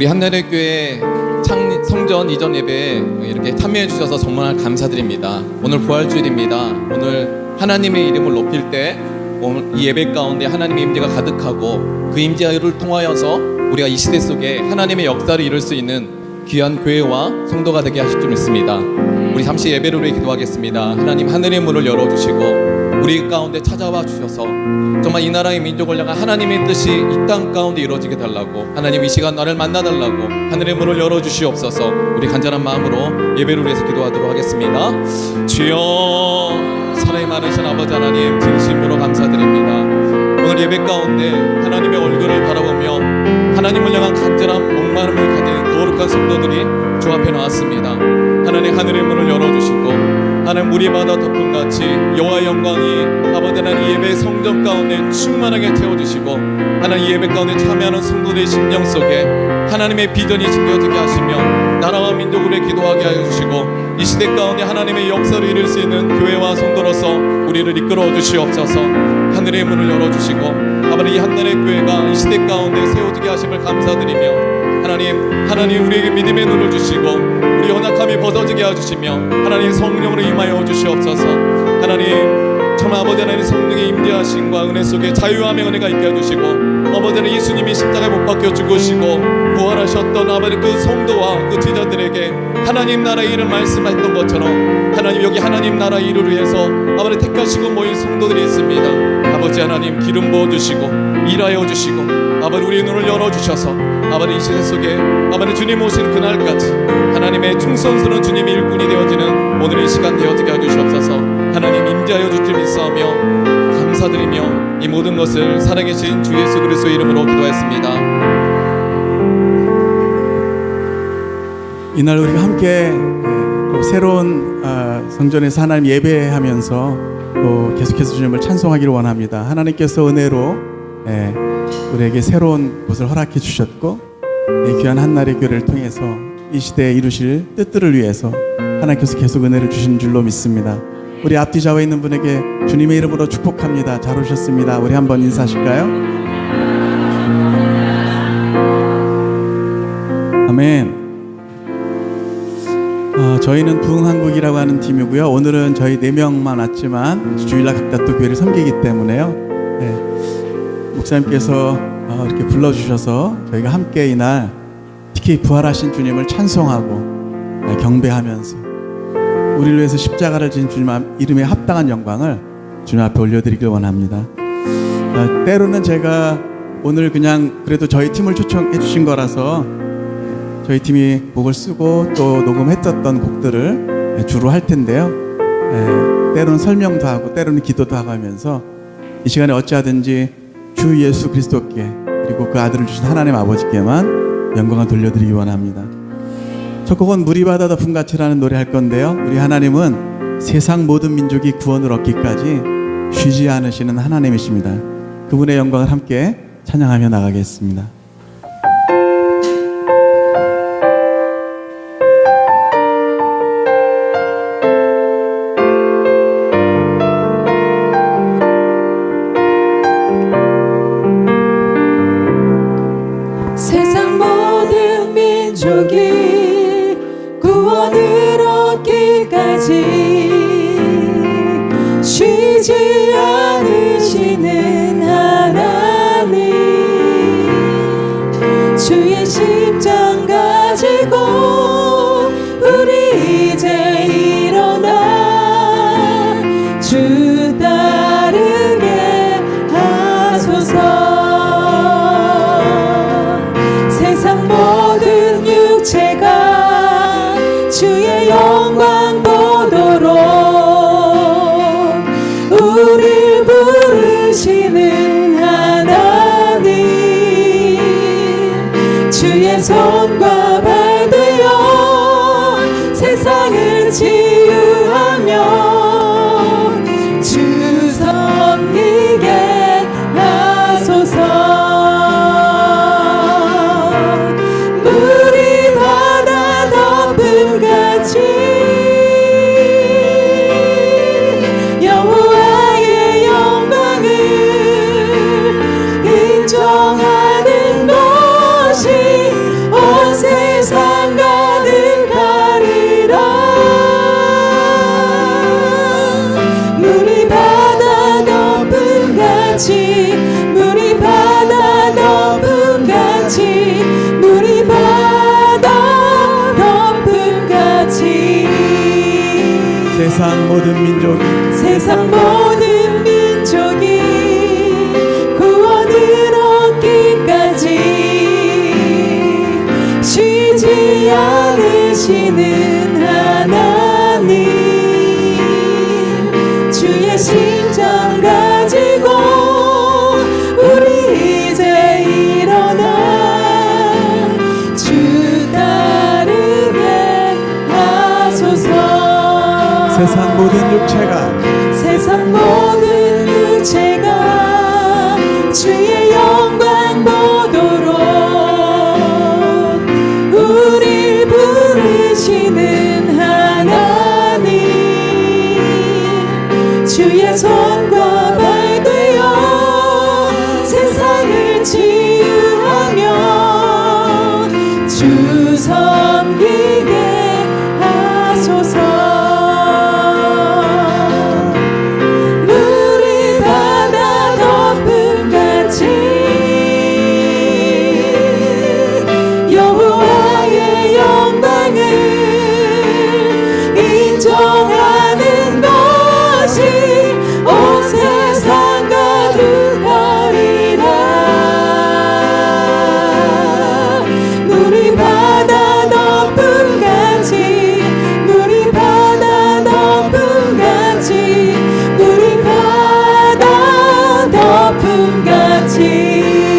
우리 한나라의 교회 성전 이전 예배에 이렇게 참여해 주셔서 정말 감사드립니다. 오늘 부활주일입니다. 오늘 하나님의 이름을 높일 때 오늘 이 예배 가운데 하나님의 임재가 가득하고 그 임재를 통하여서 우리가 이 시대 속에 하나님의 역사를 이룰 수 있는 귀한 교회와 성도가 되게 하실 줄 믿습니다. 우리 잠시 예배를 위해 기도하겠습니다. 하나님 하늘의 문을 열어주시고 우리 가운데 찾아와 주셔서 정말 이 나라의 민족을 향한 하나님의 뜻이 이 땅 가운데 이루어지게 달라고, 하나님 이 시간 나를 만나달라고 하늘의 문을 열어주시옵소서. 우리 간절한 마음으로 예배를 위해서 기도하도록 하겠습니다. 주여, 사랑이 많으신 아버지 하나님, 진심으로 감사드립니다. 오늘 예배 가운데 하나님의 얼굴을 바라보며 하나님을 향한 간절한 목마름을 가진 거룩한 성도들이 주 앞에 나왔습니다. 하나님 하늘의 문을 열어주시고 하나님 우리 바다 덮음같이 여호와의 영광이 아버지 하나님 예배 성전 가운데 충만하게 채워주시고 하나님 예배 가운데 참여하는 성도들의 심령 속에 하나님의 비전이 지켜지게 하시며 나라와 민족을 기도하게 하여 주시고 이 시대 가운데 하나님의 역사를 이룰 수 있는 교회와 성도로서 우리를 이끌어 주시옵소서. 하늘의 문을 열어주시고 아버지 이 한나라의 교회가 이 시대 가운데 세워지게 하심을 감사드리며 하나님 우리에게 믿음의 눈을 주시고 우리 연약함이 벗어지게 해주시며 하나님 성령으로 임하여 주시옵소서. 하나님 정말 아버지 하나님 성령의 임재하심과 은혜 속에 자유함의 은혜가 있게 해주시고 아버지 하나님 예수님이 십자가에 못 박혀 죽으시고 부활하셨던 아버지 그 성도와 그 제자들에게 하나님 나라의 일을 말씀하셨던 것처럼 하나님 여기 하나님 나라의 일을 위해서 아버지 택하시고 모인 성도들이 있습니다. 아버지 하나님 기름 부어주시고 일하여 주시고 아버지 우리의 눈을 열어주셔서 아버지 이 시대 속에 아버지 주님 오신 그날까지 하나님의 충성스러운 주님의 일꾼이 되어지는 오늘의 시간 되어지게 해주시옵소서. 하나님 임재하여 주실 믿사오며 감사드리며 이 모든 것을 살아계신 주 예수 그리스도의 이름으로 기도했습니다. 이날 우리가 함께 또 새로운 성전에서 하나님 예배하면서 또 계속해서 주님을 찬송하기를 원합니다. 하나님께서 은혜로 우리에게 새로운 곳을 허락해 주셨고 이 귀한 한나라의 교회를 통해서 이 시대에 이루실 뜻들을 위해서 하나님께서 계속 은혜를 주신 줄로 믿습니다. 우리 앞뒤 좌우에 있는 분에게 주님의 이름으로 축복합니다. 잘 오셨습니다. 우리 한번 인사하실까요? 아멘. 저희는 부흥한국이라고 하는 팀이고요. 오늘은 저희 4명만 왔지만 주일날 각자 또 교회를 섬기기 때문에요. 목사님께서 이렇게 불러주셔서 저희가 함께 이날 특히 부활하신 주님을 찬송하고 경배하면서 우리를 위해서 십자가를 지신 주님 이름에 합당한 영광을 주님 앞에 올려드리길 원합니다. 때로는 제가 오늘 그냥 그래도 저희 팀을 초청해 주신 거라서 저희 팀이 곡을 쓰고 또 녹음했었던 곡들을 주로 할 텐데요. 때로는 설명도 하고 때로는 기도도 하고 하면서 이 시간에 어찌하든지 주 예수 그리스도께 그리고 그 아들을 주신 하나님 아버지께만 영광을 돌려드리기 원합니다. 첫 곡은 물이 바다 덮음같이라는 노래 할 건데요. 우리 하나님은 세상 모든 민족이 구원을 얻기까지 쉬지 않으시는 하나님이십니다. 그분의 영광을 함께 찬양하며 나가겠습니다. 세상 모든 민족이 구원을 얻기까지 쉬지 않으시는 하나님, 주의 심장 가지고 우리 이제 일어나 주 따르게 하소서. 세상 모든 육체가 주의 영광 보도록 우릴 부르시는 하나님, 주의 손과 발 되어 세상을 치유하며 주 섬기게 하소서. 여호와의 영광을 인정하는 것이 같이 물이 바다 덮음같이 물이 바다 덮음같이 세상 모든 민족이 세상 모든 민족이 구원을 얻기까지 쉬지 않으시는 하나님 주의 심장 가지고 우리 이제 일어나 주 따르게 하소서. 세상 모든 육체가 세상 모든 육체가 주의 영광 보도록 우릴 부르시는 하나님 주의 손과 발 되어 세상을 치유하며 주 섬기게 하소서. 물이 바다 덮음같이 여호와의 영광을 인정하는 것이 온 세상 가득하리라. 물이 바다 덮음같이 물이 바다 덮음같이 물이 바다 덮음같이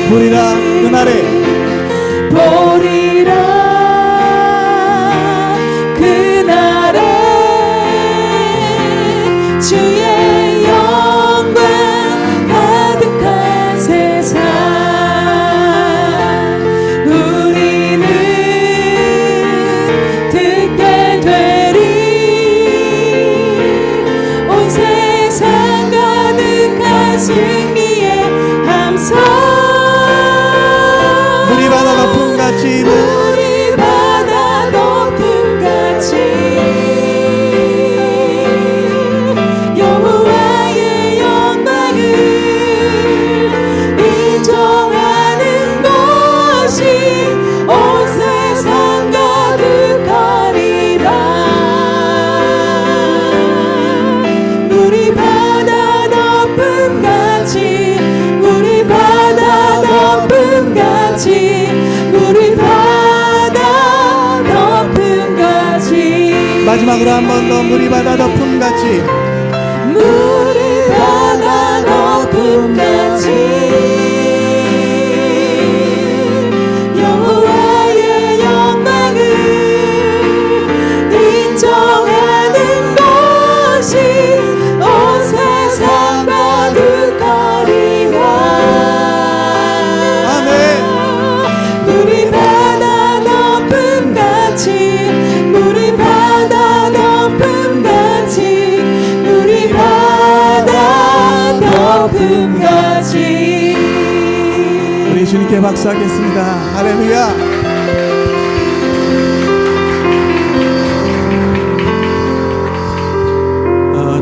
보리라 그날에 보리라 그날에 주의 영광 가득한 세상 우리는 듣게 되리 온 세상 가득한 승리의 함성 물이 바다 덮음같이 물이 바다 덮음같이 여호와의 영광을 인정하는 것이 온 세상 가득하리라. 물이 바다 덮음같이 물이 바다 덮음같이 물이 바다 덮음같이 마지막으로 한 번 더 물이 바다 덮음같이 물이 바다 덮음같이 여호와의 영광을 인정하는 것이 온 세상 가득하리라. 아멘. 물이 바다 덮음같이 물이 바다 덮음같이 물이 바다 덮음같이 우리 주님께 박수하겠습니다. 할렐루야.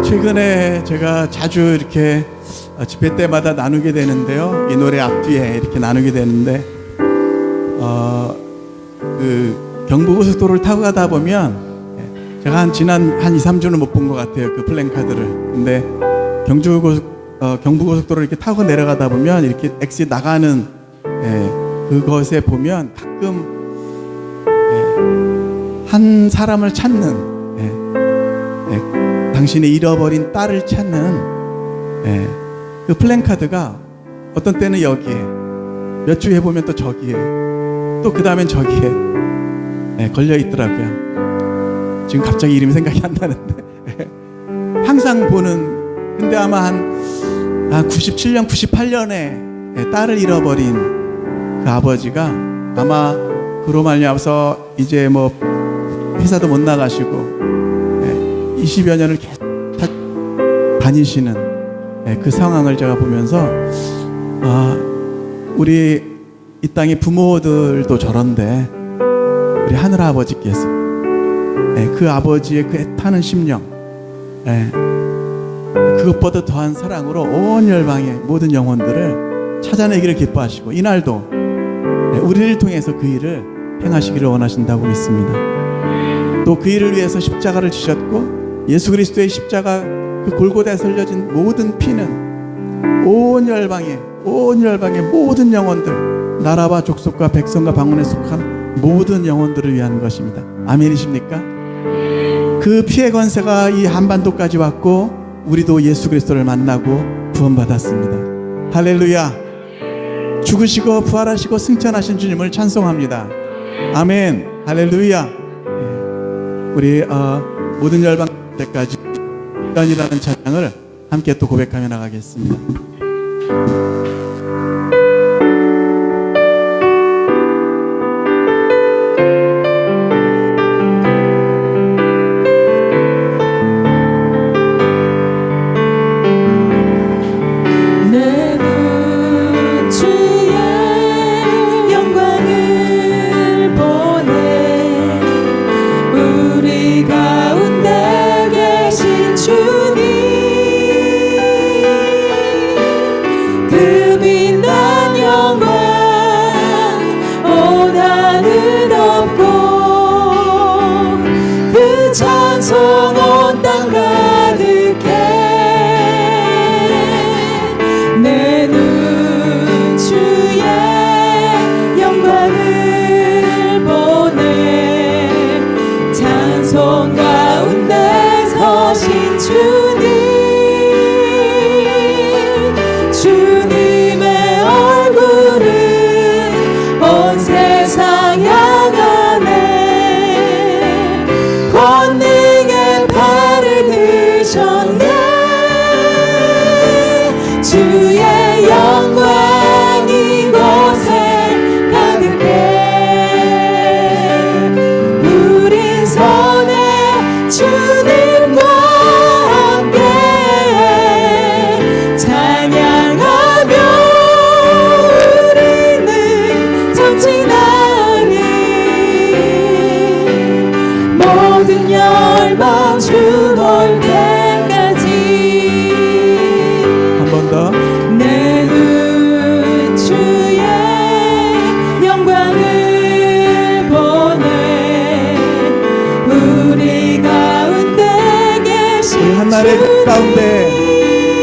최근에 제가 자주 이렇게 집회 때마다 나누게 되는데요. 이 노래 앞뒤에 이렇게 나누게 되는데 그 경부고속도로를 타고 가다 보면 제가 지난 한 2, 3주는 못 본 것 같아요. 그 플랜카드를. 근데 경부고속도로를 이렇게 타고 내려가다 보면 이렇게 엑시 나가는 그것에 보면 가끔 한 사람을 찾는 당신의 잃어버린 딸을 찾는 그 플랜카드가 어떤 때는 여기에 몇 주에 보면 또 저기에 또 그 다음엔 저기에 걸려 있더라고요. 지금 갑자기 이름이 생각이 안 나는데 항상 보는 근데 아마 한 97년 98년에 딸을 잃어버린 그 아버지가 아마 그로 말미암아서 이제 뭐 회사도 못 나가시고 20여 년을 계속 다니시는 그 상황을 제가 보면서 우리 이 땅의 부모들도 저런데 우리 하늘 아버지께서 그 아버지의 그 애타는 심령 그 그것보다 더한 사랑으로 온 열방의 모든 영혼들을 찾아내기를 기뻐하시고 이날도 우리를 통해서 그 일을 행하시기를 원하신다고 믿습니다. 또 그 일을 위해서 십자가를 지셨고 예수 그리스도의 십자가 그 골고다에서 흘려진 모든 피는 온 열방의 모든 영혼들, 나라와 족속과 백성과 방언에 속한 모든 영혼들을 위한 것입니다. 아멘이십니까? 그 피의 권세가 이 한반도까지 왔고 우리도 예수 그리스도를 만나고 구원받았습니다. 할렐루야. 죽으시고 부활하시고 승천하신 주님을 찬송합니다. 아멘. 할렐루야. 우리 모든 열방 때까지 이라는 찬양을 함께 또 고백하며 나가겠습니다.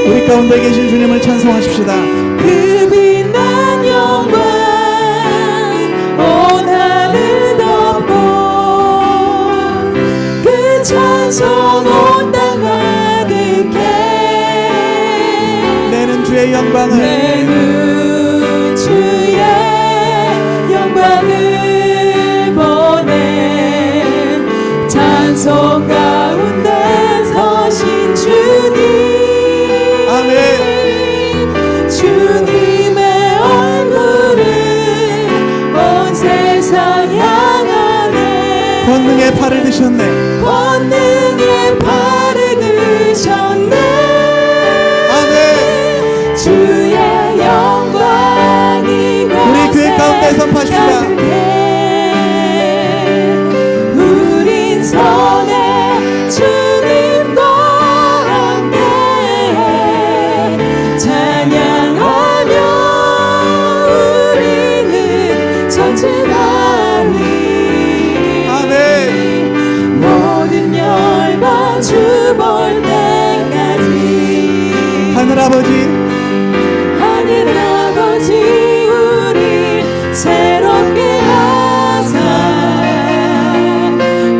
우리 가운데 계신 주님을 찬송하십시다. 그 빛난 영광 온 하늘 덮고 그 찬송 온 땅 가득해. 내는 주의 영광을 내는 주의 영광을 보내. 찬송 가운데 서신 주님, 주님의 얼굴을 온 세상 향하네. 권능의 팔을 드셨네. 권능의 팔을 드셨네. 아멘. 주의 영광이 우리 교회 가운데 선포하십시다. 우린 손에 주님과 함께 찬양하며 우리는 전진하리. 아멘. 모든 열방 주 볼 때까지. 하늘아버지, 하늘아버지 우리 새롭게 하사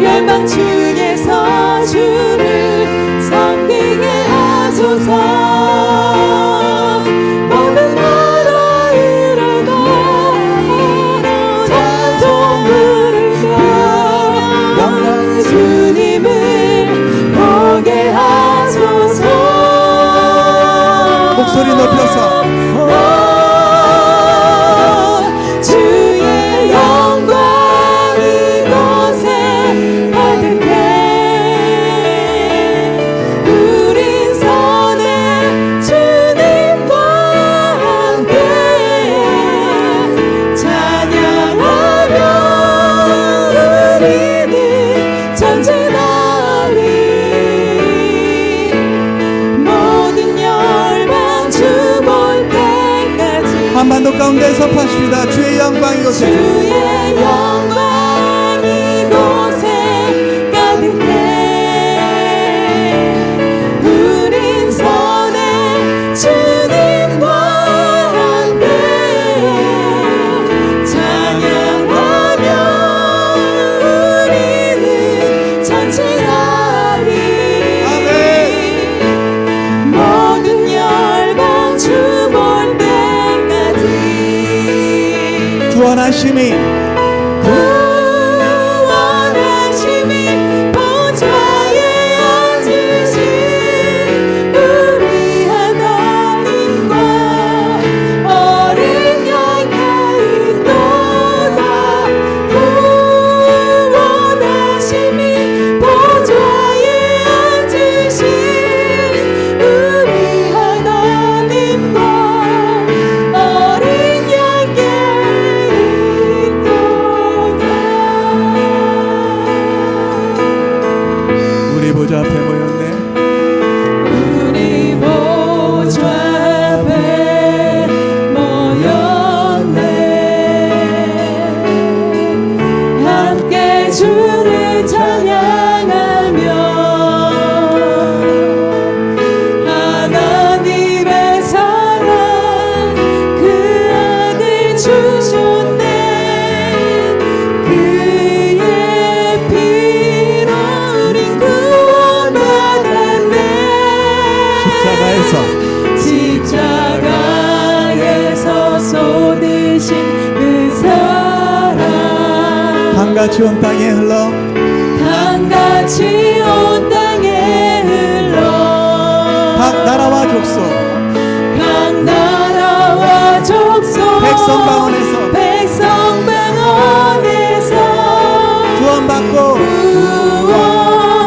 열방 중에서 주를 섬기게 하소서. 모든 나라를 찬송 부르며 영광의 주님을 보게 하소서. 목소리 높여서 주의 영광 이곳에 가득해. 우린 손에 주님과 함께 찬양하며 우리는 전진하리. 모든 기도 가운데 선포하십니다. 주의 영광 이곳에 주의 영광 이곳에 가득해 우린 선해 주님과 함께 찬양하며 우리는 전진하리 모든 열방 주 볼 때까지 구원하심이 구원하심이 보좌에 앉으신 우리 하나님과 어린 양의 있도다 구원하심이 보좌에 앉으신 우리 하나님과 어린 양의 우리 보좌 앞에 모였네. 우리 보좌 앞에 모였네 함께 주를 찬양하며 하나님의 사랑 그 아들 주셨네 그의 피로 우린 구원받았네 십자가에서 쏟으신 그 사랑 강같이 온 땅에 흘러 강같이 온 땅에 흘러 각 나라와 족속 각 나라와 족속 백성방언에서 구원받고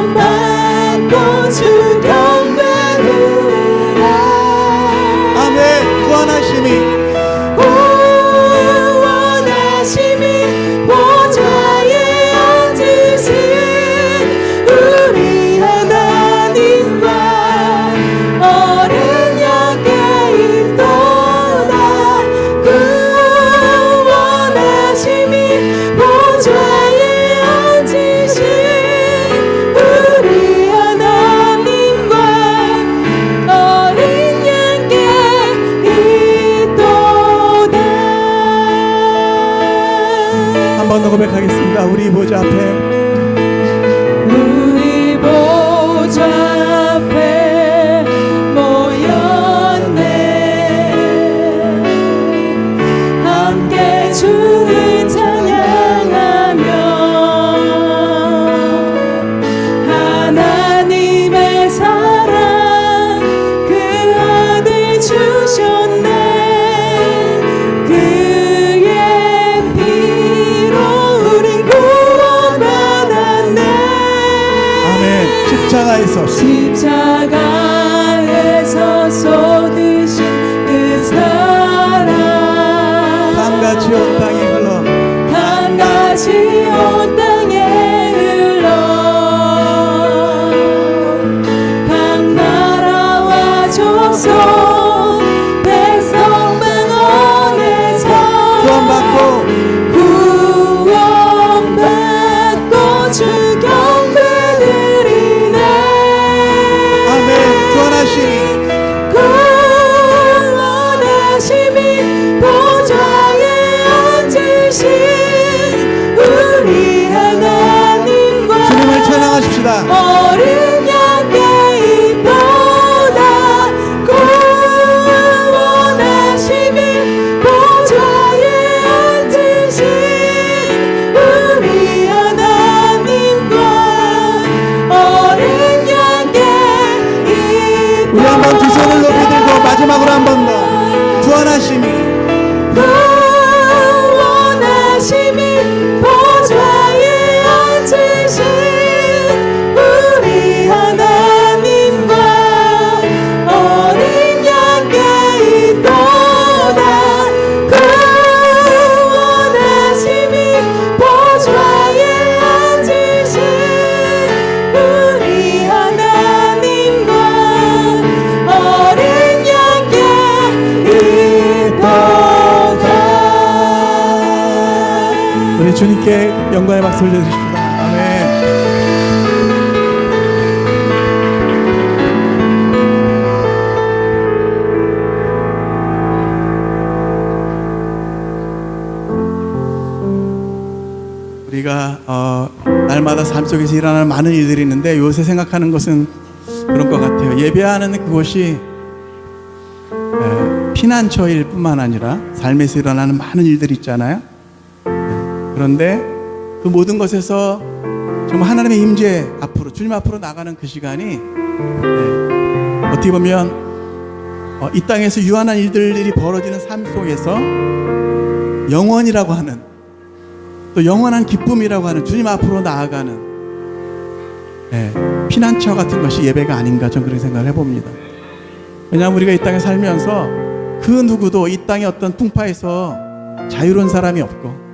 구원받고 주 경배하리라 아멘. 구원하심이 구원하심이 보좌에 앉으신 우리 하나님과 어린 양께 있도다 구원하심이 보좌에 앉으신 우리 하나님과 어린 양께 있도다 한 번 더 고백하겠습니다. 우리 보좌 앞에 우리 보좌 앞에 모였네 함께 주를 찬양하며 하나님의 사랑 그 아들 주셨네 그의 피로 우린 구원받았네 아멘. 십자가에서 쏟으신 그 사랑 강같이 온 땅에 흘러 강같이 온 땅에 흘러 각 나라와 족속 백성방언에서 구원받고 구원받고 주 경배드리네 아멘. 구원하심이 구원하심이 보좌에 앉으신 우리 하나님과 주님을 찬양하십시다. 어린 양께 있도다 구원하심이 보좌에 앉으신 우리 하나님과 어린 양께 있도다 우리 한번 두 손을 높이 들고 마지막으로 한 번 더 구원하심이 구원하심이 보좌에 앉으신 우리 하나님과 어린 양께 있도다 구원하심이 보좌에 앉으신 우리 하나님과 어린 양께 있도다 우리 주님께 영광의 박수 올려드립시다. 아멘. 우리가 날마다 삶 속에서 일어나는 많은 일들이 있는데 요새 생각하는 것은 그런 것 같아요. 예배하는 그곳이 피난처일 뿐만 아니라 삶에서 일어나는 많은 일들이 있잖아요. 그런데 그 모든 것에서 정말 하나님의 임재 앞으로, 주님 앞으로 나가는 그 시간이 어떻게 보면 이 땅에서 유한한 일들이 벌어지는 삶 속에서 영원이라고 하는, 또 영원한 기쁨이라고 하는, 주님 앞으로 나아가는 피난처 같은 것이 예배가 아닌가, 저는 그런 생각을 해봅니다. 왜냐하면 우리가 이 땅에 살면서 그 누구도 이 땅의 어떤 풍파에서 자유로운 사람이 없고,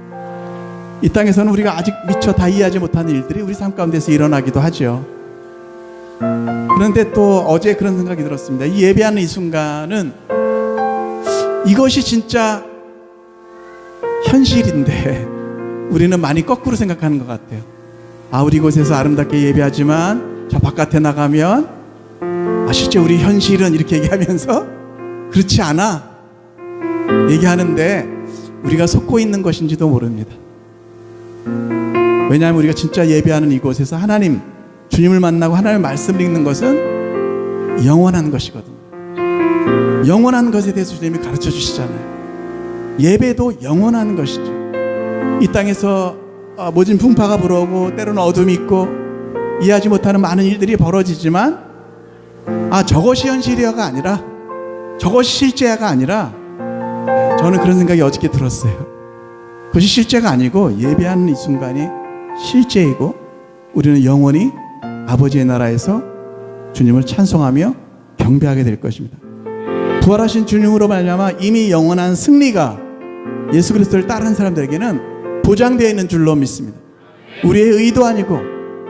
이 땅에서는 우리가 아직 미처 다 이해하지 못하는 일들이 우리 삶 가운데서 일어나기도 하죠. 그런데 또 어제 그런 생각이 들었습니다. 이 예배하는 이 순간은 이것이 진짜 현실인데 우리는 많이 거꾸로 생각하는 것 같아요. 우리 곳에서 아름답게 예배하지만 저 바깥에 나가면 실제 우리 현실은 이렇게 얘기하면서 그렇지 않아 얘기하는데 우리가 속고 있는 것인지도 모릅니다. 왜냐하면 우리가 진짜 예배하는 이곳에서 하나님, 주님을 만나고 하나님의 말씀을 읽는 것은 영원한 것이거든요. 영원한 것에 대해서 주님이 가르쳐 주시잖아요. 예배도 영원한 것이죠. 이 땅에서 모진 풍파가 불어오고 때로는 어둠이 있고 이해하지 못하는 많은 일들이 벌어지지만 저것이 현실이야가 아니라, 저것이 실제야가 아니라, 저는 그런 생각이 어저께 들었어요. 그것이 실제가 아니고 예배하는 이 순간이 실제이고 우리는 영원히 아버지의 나라에서 주님을 찬송하며 경배하게 될 것입니다. 부활하신 주님으로 말미암아 이미 영원한 승리가 예수 그리스도를 따르는 사람들에게는 보장되어 있는 줄로 믿습니다. 우리의 의도 아니고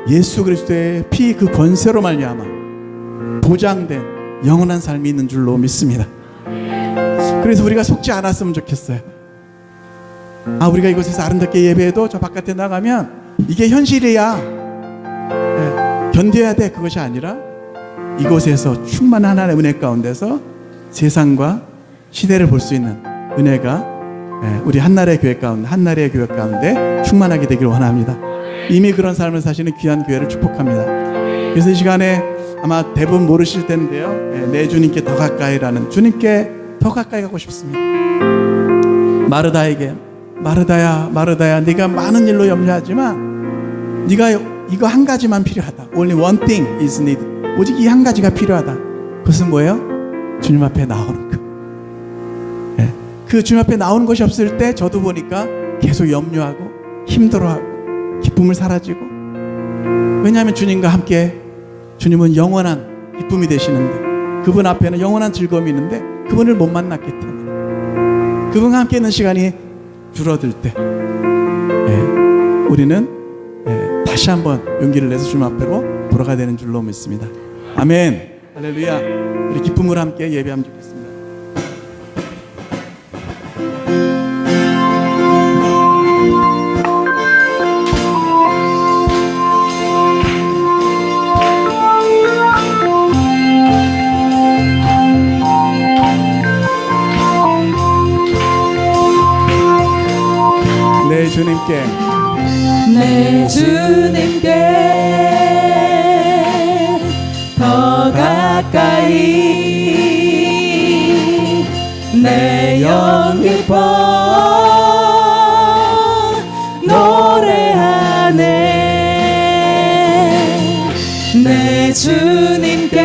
예수 그리스도의 피 그 권세로 말미암아 보장된 영원한 삶이 있는 줄로 믿습니다. 그래서 우리가 속지 않았으면 좋겠어요. 우리가 이곳에서 아름답게 예배해도 저 바깥에 나가면 이게 현실이야, 견뎌야 돼, 그것이 아니라 이곳에서 충만한 하나님의 은혜 가운데서 세상과 시대를 볼 수 있는 은혜가 우리 한나라의 교회 가운데, 한나라의 교회 가운데 충만하게 되기를 원합니다. 이미 그런 삶을 사시는 귀한 교회를 축복합니다. 그래서 이 시간에 아마 대부분 모르실 텐데요, 내 주님께 더 가까이라는, 주님께 더 가까이 가고 싶습니다. 마르다에게, 마르다야, 마르다야, 네가 많은 일로 염려하지만 네가 이거 한 가지만 필요하다. Only one thing is needed. 오직 이 한 가지가 필요하다. 그것은 뭐예요? 주님 앞에 나오는 것. 그 주님 앞에 나오는 것이 없을 때 저도 보니까 계속 염려하고 힘들어하고 기쁨을 사라지고, 왜냐하면 주님과 함께, 주님은 영원한 기쁨이 되시는데, 그분 앞에는 영원한 즐거움이 있는데 그분을 못 만났기 때문에, 그분과 함께 있는 시간이 줄어들 때 우리는 다시 한번 용기를 내서 주님 앞으로 돌아가야 되는 줄로 믿습니다. 아멘. 할렐루야. 우리 기쁨으로 함께 예배하면 좋겠습니다. 내 주님께, 내 주님께 더 가까이 내 영 기뻐 노래하네. 내 주님께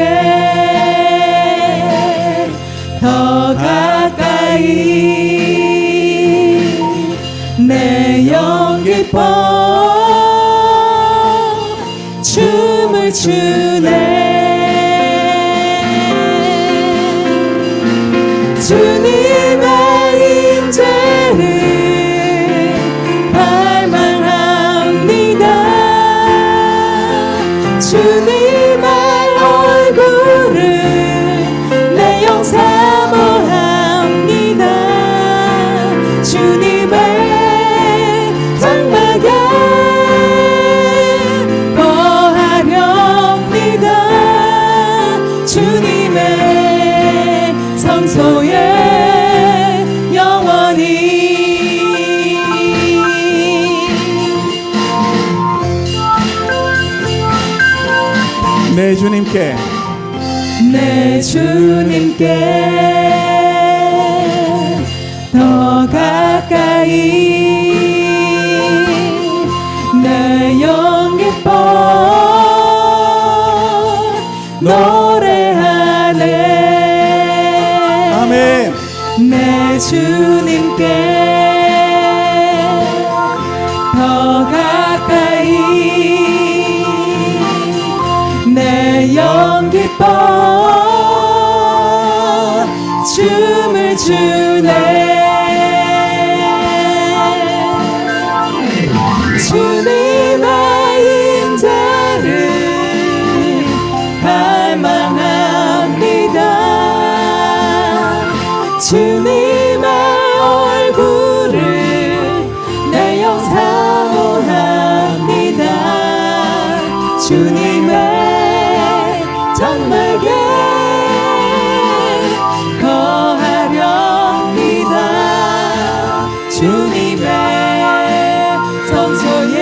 더 가까이 내 영 기뻐 춤을 추네. 주님의 임재를 갈망합니다. 주님의 얼굴을 내 영 사모합니다. 주님의 정말 주님께 내 주님께 더 가까이 내 영 기뻐 노래하네. 아멘. 내 주님께 더 가까이 내 영 기뻐 춤을 추네. 주님의 인자를 갈망합니다. 주님의 얼굴을 내 영 사모합니다. 주님의 장막에 거하렵니다. 주님의 성소에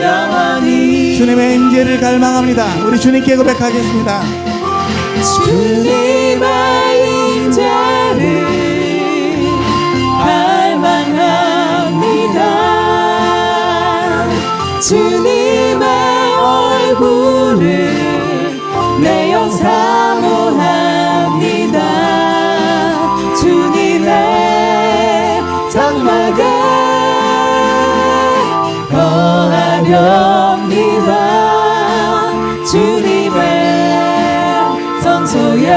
영원히 주님의 임재를 갈망합니다. 우리 주님께 고백하겠습니다. 주님의 인자를 갈망합니다. 주님의 얼굴을 내 영 사모합니다. 주님의 장막에 거하렵니다. 주님의 성소에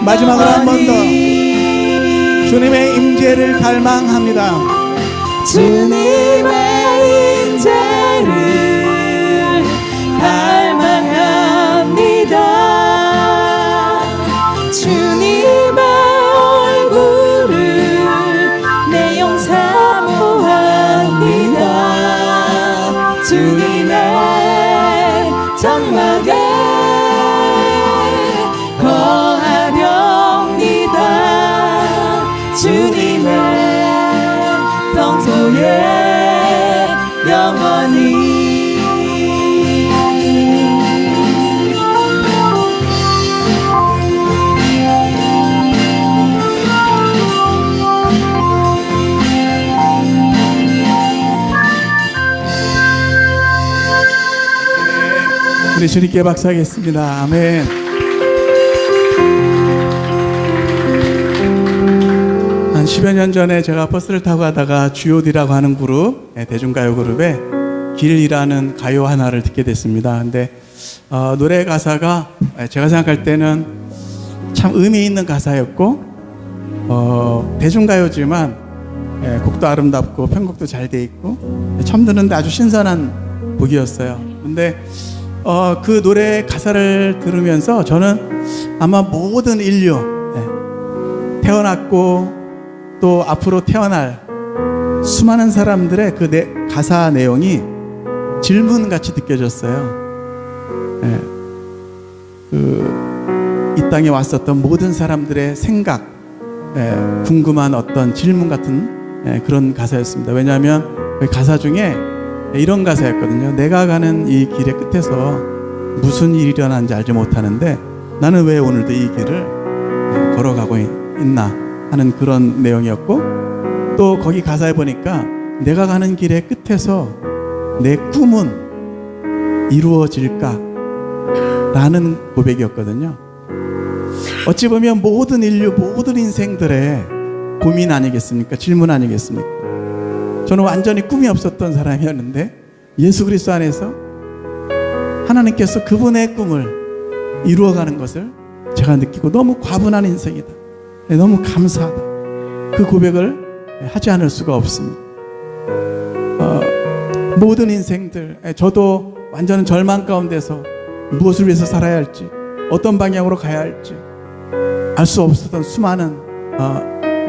마지막으로 한 번 더 영원히 주님의 임재를 갈망합니다. 주님의 인자를 갈망합니다. 주님의 얼굴을 내 영 사모합니다. 주님의 장막에 거하렵니다. 주님의 성소에 영원히 우리 주님께 박수하겠습니다. 아멘. 한 10여 년 전에 제가 버스를 타고 가다가 G.O.D라고 하는 그룹, 대중가요 그룹의 길이라는 가요 하나를 듣게 됐습니다. 근데 노래 가사가 제가 생각할 때는 참 의미 있는 가사였고 대중가요지만 곡도 아름답고 편곡도 잘 돼 있고 처음 듣는데 아주 신선한 곡이었어요. 근데 그 노래 가사를 들으면서 저는 아마 모든 인류 태어났고 또 앞으로 태어날 수많은 사람들의 그 가사 내용이 질문같이 느껴졌어요. 이 땅에 왔었던 모든 사람들의 생각, 궁금한 어떤 질문 같은 그런 가사였습니다. 왜냐하면 그 가사 중에 이런 가사였거든요. 내가 가는 이 길의 끝에서 무슨 일이 일어나는지 알지 못하는데 나는 왜 오늘도 이 길을 걸어가고 있나 하는 그런 내용이었고, 또 거기 가사에 보니까 내가 가는 길의 끝에서 내 꿈은 이루어질까 라는 고백이었거든요. 어찌 보면 모든 인류, 모든 인생들의 고민 아니겠습니까? 질문 아니겠습니까? 저는 완전히 꿈이 없었던 사람이었는데 예수 그리스도 안에서 하나님께서 그분의 꿈을 이루어가는 것을 제가 느끼고 너무 과분한 인생이다, 너무 감사하다, 그 고백을 하지 않을 수가 없습니다. 모든 인생들, 저도 완전 절망 가운데서 무엇을 위해서 살아야 할지, 어떤 방향으로 가야 할지 알 수 없었던 수많은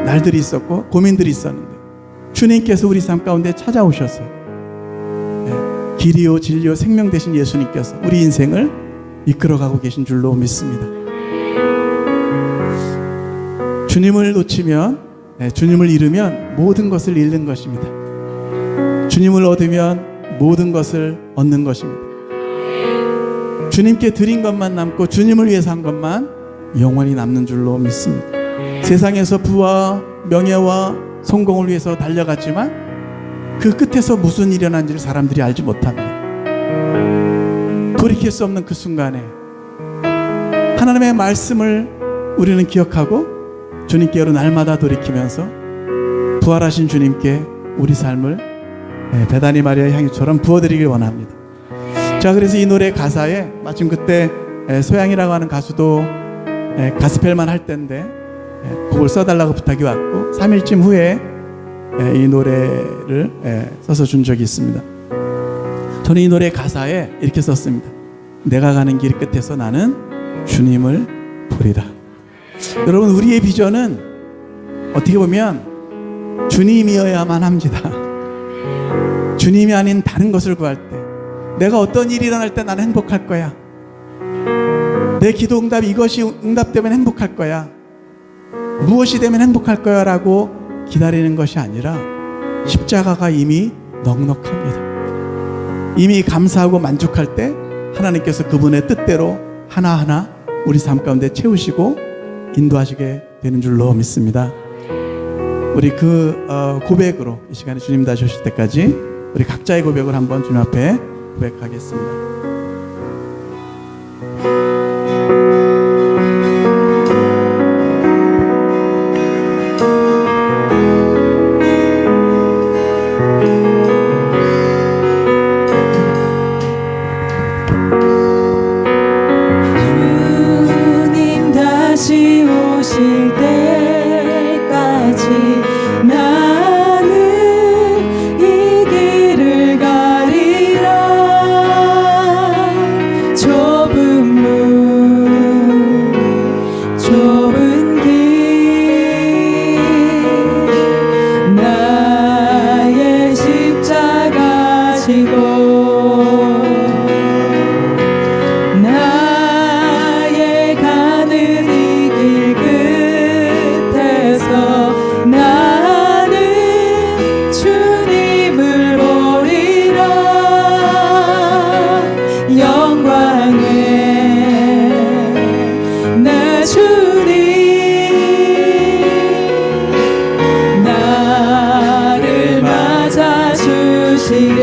날들이 있었고 고민들이 있었는데 주님께서 우리 삶 가운데 찾아오셔서 길이요 진리요 생명 되신 예수님께서 우리 인생을 이끌어가고 계신 줄로 믿습니다. 주님을 놓치면, 주님을 잃으면 모든 것을 잃는 것입니다. 주님을 얻으면 모든 것을 얻는 것입니다. 주님께 드린 것만 남고 주님을 위해서 한 것만 영원히 남는 줄로 믿습니다. 세상에서 부와 명예와 성공을 위해서 달려갔지만 그 끝에서 무슨 일이 일어난지를 사람들이 알지 못합니다. 돌이킬 수 없는 그 순간에 하나님의 말씀을 우리는 기억하고 주님께로 날마다 돌이키면서 부활하신 주님께 우리 삶을 베다니 마리아의 향유처럼 부어드리길 원합니다. 자, 그래서 이 노래 가사에 마침 그때 소양이라고 하는 가수도 가스펠만 할 때인데 곡을 써달라고 부탁이 왔고 3일쯤 후에 이 노래를 써서 준 적이 있습니다. 저는 이 노래 가사에 이렇게 썼습니다. 내가 가는 길 끝에서 나는 주님을 보리라. 여러분, 우리의 비전은 어떻게 보면 주님이어야만 합니다. 주님이 아닌 다른 것을 구할 때, 내가 어떤 일이 일어날 때 나는 행복할 거야, 내 기도 응답 이것이 응답되면 행복할 거야, 무엇이 되면 행복할 거야 라고 기다리는 것이 아니라 십자가가 이미 넉넉합니다. 이미 감사하고 만족할 때 하나님께서 그분의 뜻대로 하나하나 우리 삶 가운데 채우시고 인도하시게 되는 줄로 믿습니다. 우리 그 고백으로 이 시간에 주님 다시 오실 때까지 우리 각자의 고백을 한번 주님 앞에 고백하겠습니다. 주님 다시 오실 때까지 나는 이 길을 가리라. 좁은 문 좁은 길 나의 십자가 지고 나의 가는 이 길 끝에서 나는 주님을 보리라. 영광의 내 주님 나를 맞아주시리.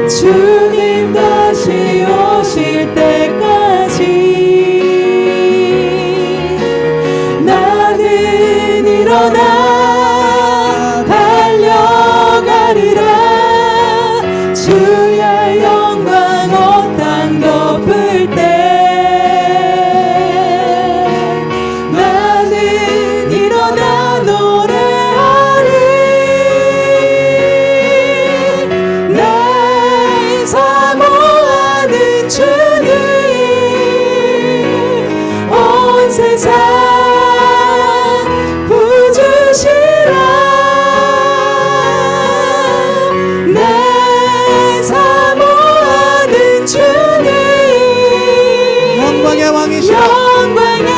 주님 다시 오실 때까지 나는 일어나 달려가리라. 주의 영광 온 땅 덮을 때 나는 일어나 노래하리. 날 사모하는 주님 온 세상 부주시라. 날 사모하는 주님 영광의 왕이시라. 영광의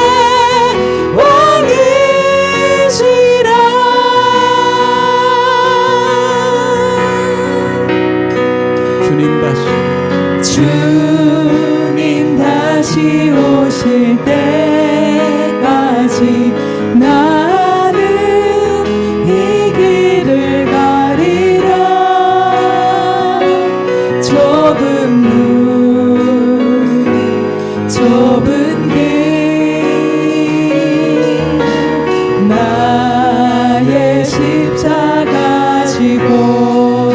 왕이시라. 주님 다시 주님 다시 오실 때까지 나는 이 길을 가리라. 좁은 문 좁은 길 나의 십자가 지고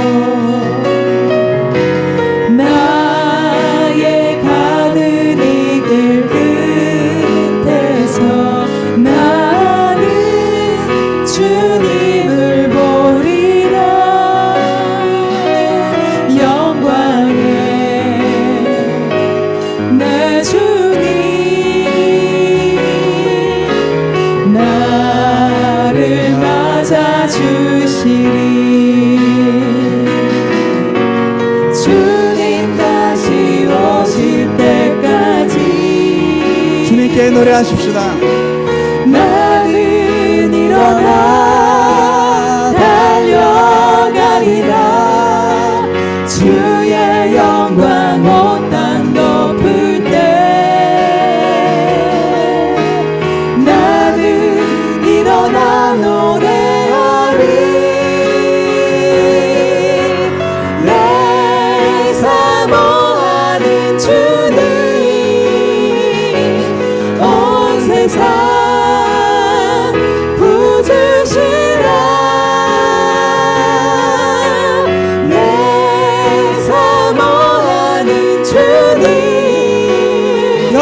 나의 가는 이 길 끝에서 나는 주님을 보리라. 영광의 내 주님 나를 맞아주시리. 주님 다시 오실 때까지 주님께 노래하십시다. 나는 일어나 달려가리라. 주의 영광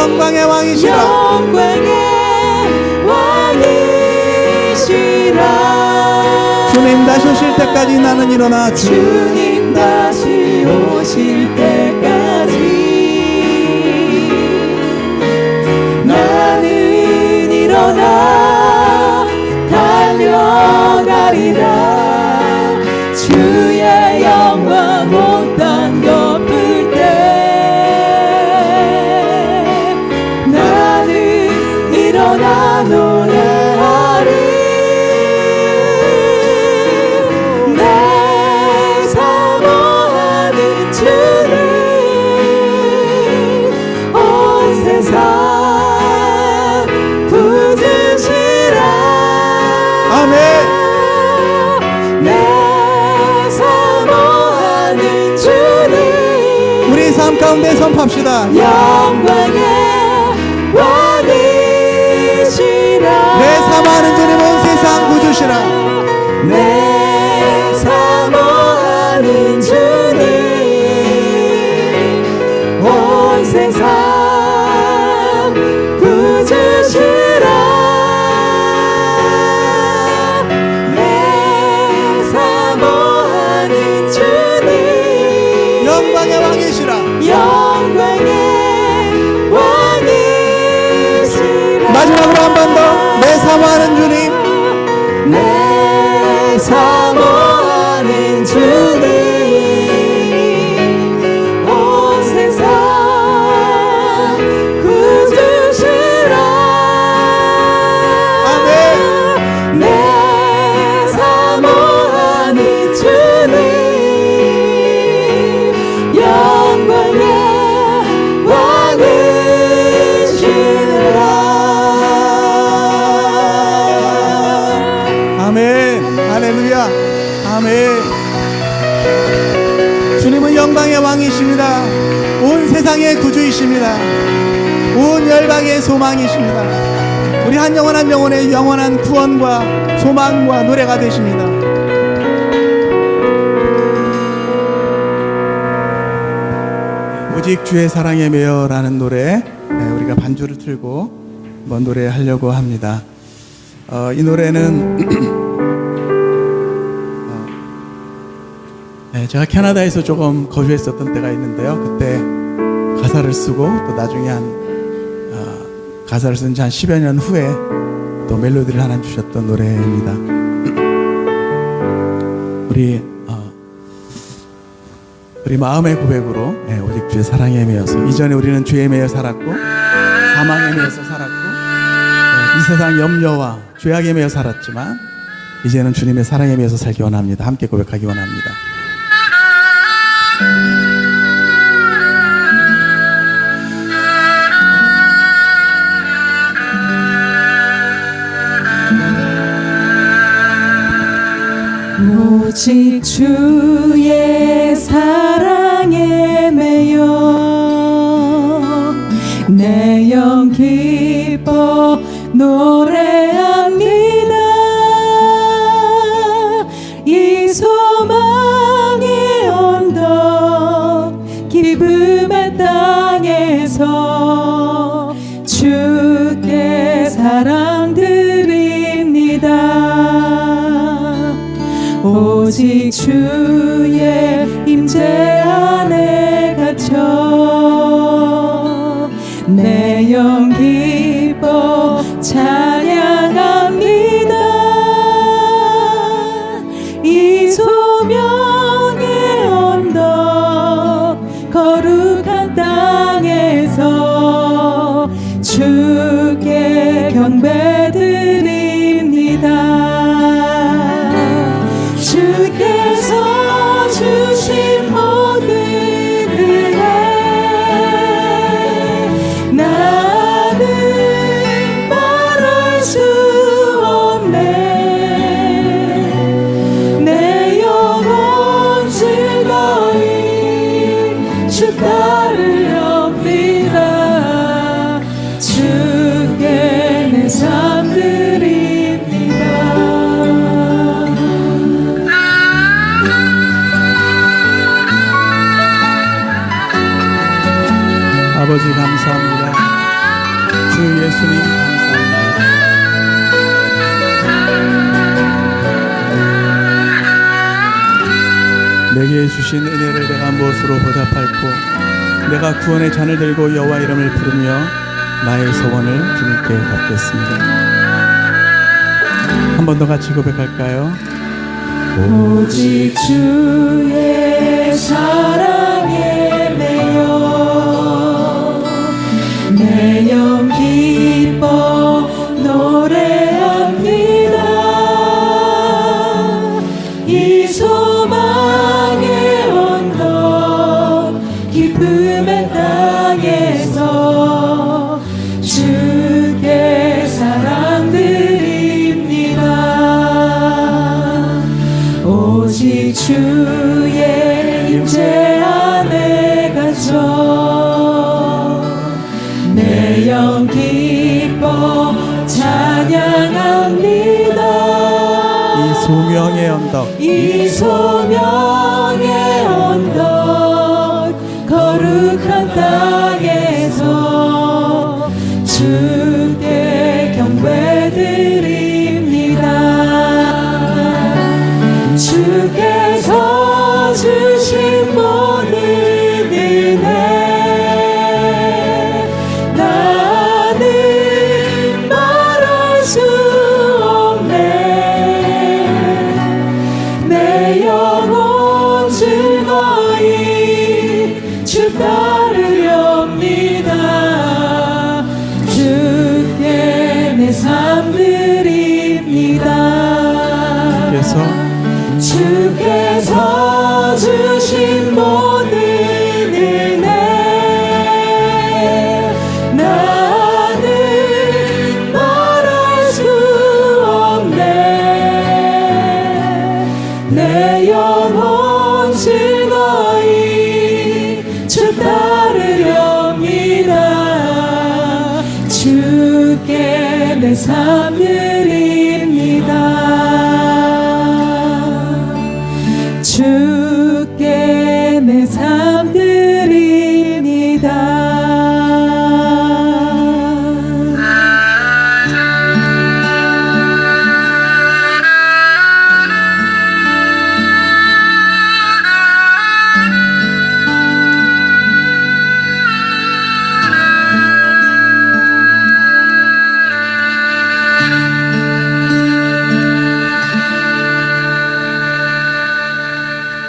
영광의 왕이시라. 영광의 왕이시라. 주님 다시 오실 때까지 나는 일어나 주님 다시 오실 때까지 나는 일어나 달려가리라. 주의 영광 온 땅 덮을 때 나는 일어나 노래하리. 내 사모하는 주님 온 세상 부으시라. 아멘. 내 사모하는 주님 우리 삶 가운데 선포합시다. 영광의 왕이시라. 내 사모하는 주님 온 세상 구주시라. 내 사모하는 주님 온 세상 구주시라. 내 사모하는 주님 영광의 왕이시라. 영광의 왕이시라. 마지막으로 한 번 더. 내 사모하는 주님. 내 사모하는 주님 온 세상 구주시라. 아멘. 내 사모하는 주님 영광의 왕이시라. 아멘. 할렐루야. 아멘. 주님은 영광의 왕이십니다. 온 세상의 구주이십니다. 온 열방의 소망이십니다. 우리 한 영혼 한 영혼의 영원한 구원과 소망과 노래가 되십니다. 오직 주의 사랑에 매여라는 노래, 우리가 반주를 틀고 한번 노래하려고 합니다. 이 노래는 제가 캐나다에서 조금 거주했었던 때가 있는데요. 그때 가사를 쓰고 또 나중에 가사를 쓴 지 한 10여 년 후에 또 멜로디를 하나 주셨던 노래입니다. 우리 마음의 고백으로 오직 주의 사랑에 매여서, 이전에 우리는 죄에 매여 살았고 사망에 매여서 살았고 이 세상 염려와 죄악에 매여 살았지만 이제는 주님의 사랑에 매여서 살기 원합니다. 함께 고백하기 원합니다. 오직 주의 사랑에 매여 내 영 기뻐 노래합니다. 이 소망의 언덕 기쁨의 땅에서 주께 사랑 드립니다. 오직 주의 임재 안에 갇혀 내 영 기뻐 찬양합니다. 이 소명의 언덕 거룩한 땅에서 주께 경배드립니다. 주께서 주신 모든 은혜 나는 말할 수 없네. 내 영혼 즐거이 주 따르렵니다. 주께 내 삶 드립니다. 아버지 감사합니다. 예수님 감사합니다. 내게 주신 은혜를 내가 무엇으로 보답할꼬. 내가 구원의 잔을 들고 여호와 이름을 부르며 나의 소원을 주님께 갚겠습니다. 한 번 더 같이 고백할까요? 오직 주의 사랑에 매여 내 영 기뻐 노래합니다. 이 소망의 언덕 기쁨의 땅에서 주께 사랑 드립니다. 오직 주의 임재 안에 갇혀 내 영 기뻐 찬양합니다. 이 소명의 언덕 이 소명의 언덕 거룩한 땅에서 주께 경배드립니다. 주께서 주신 모든 은혜 나는 말할 수 없네. 내 영혼 즐거이 주 따르렵니다. 주께 내 삶 드립니다. 주께서 주신 모든 은혜 나는 말할 수 없네. 내 영혼 즐거이 주 따르렵니다. 주께 내 삶 드립니다. 주께 내 삶 드립니다.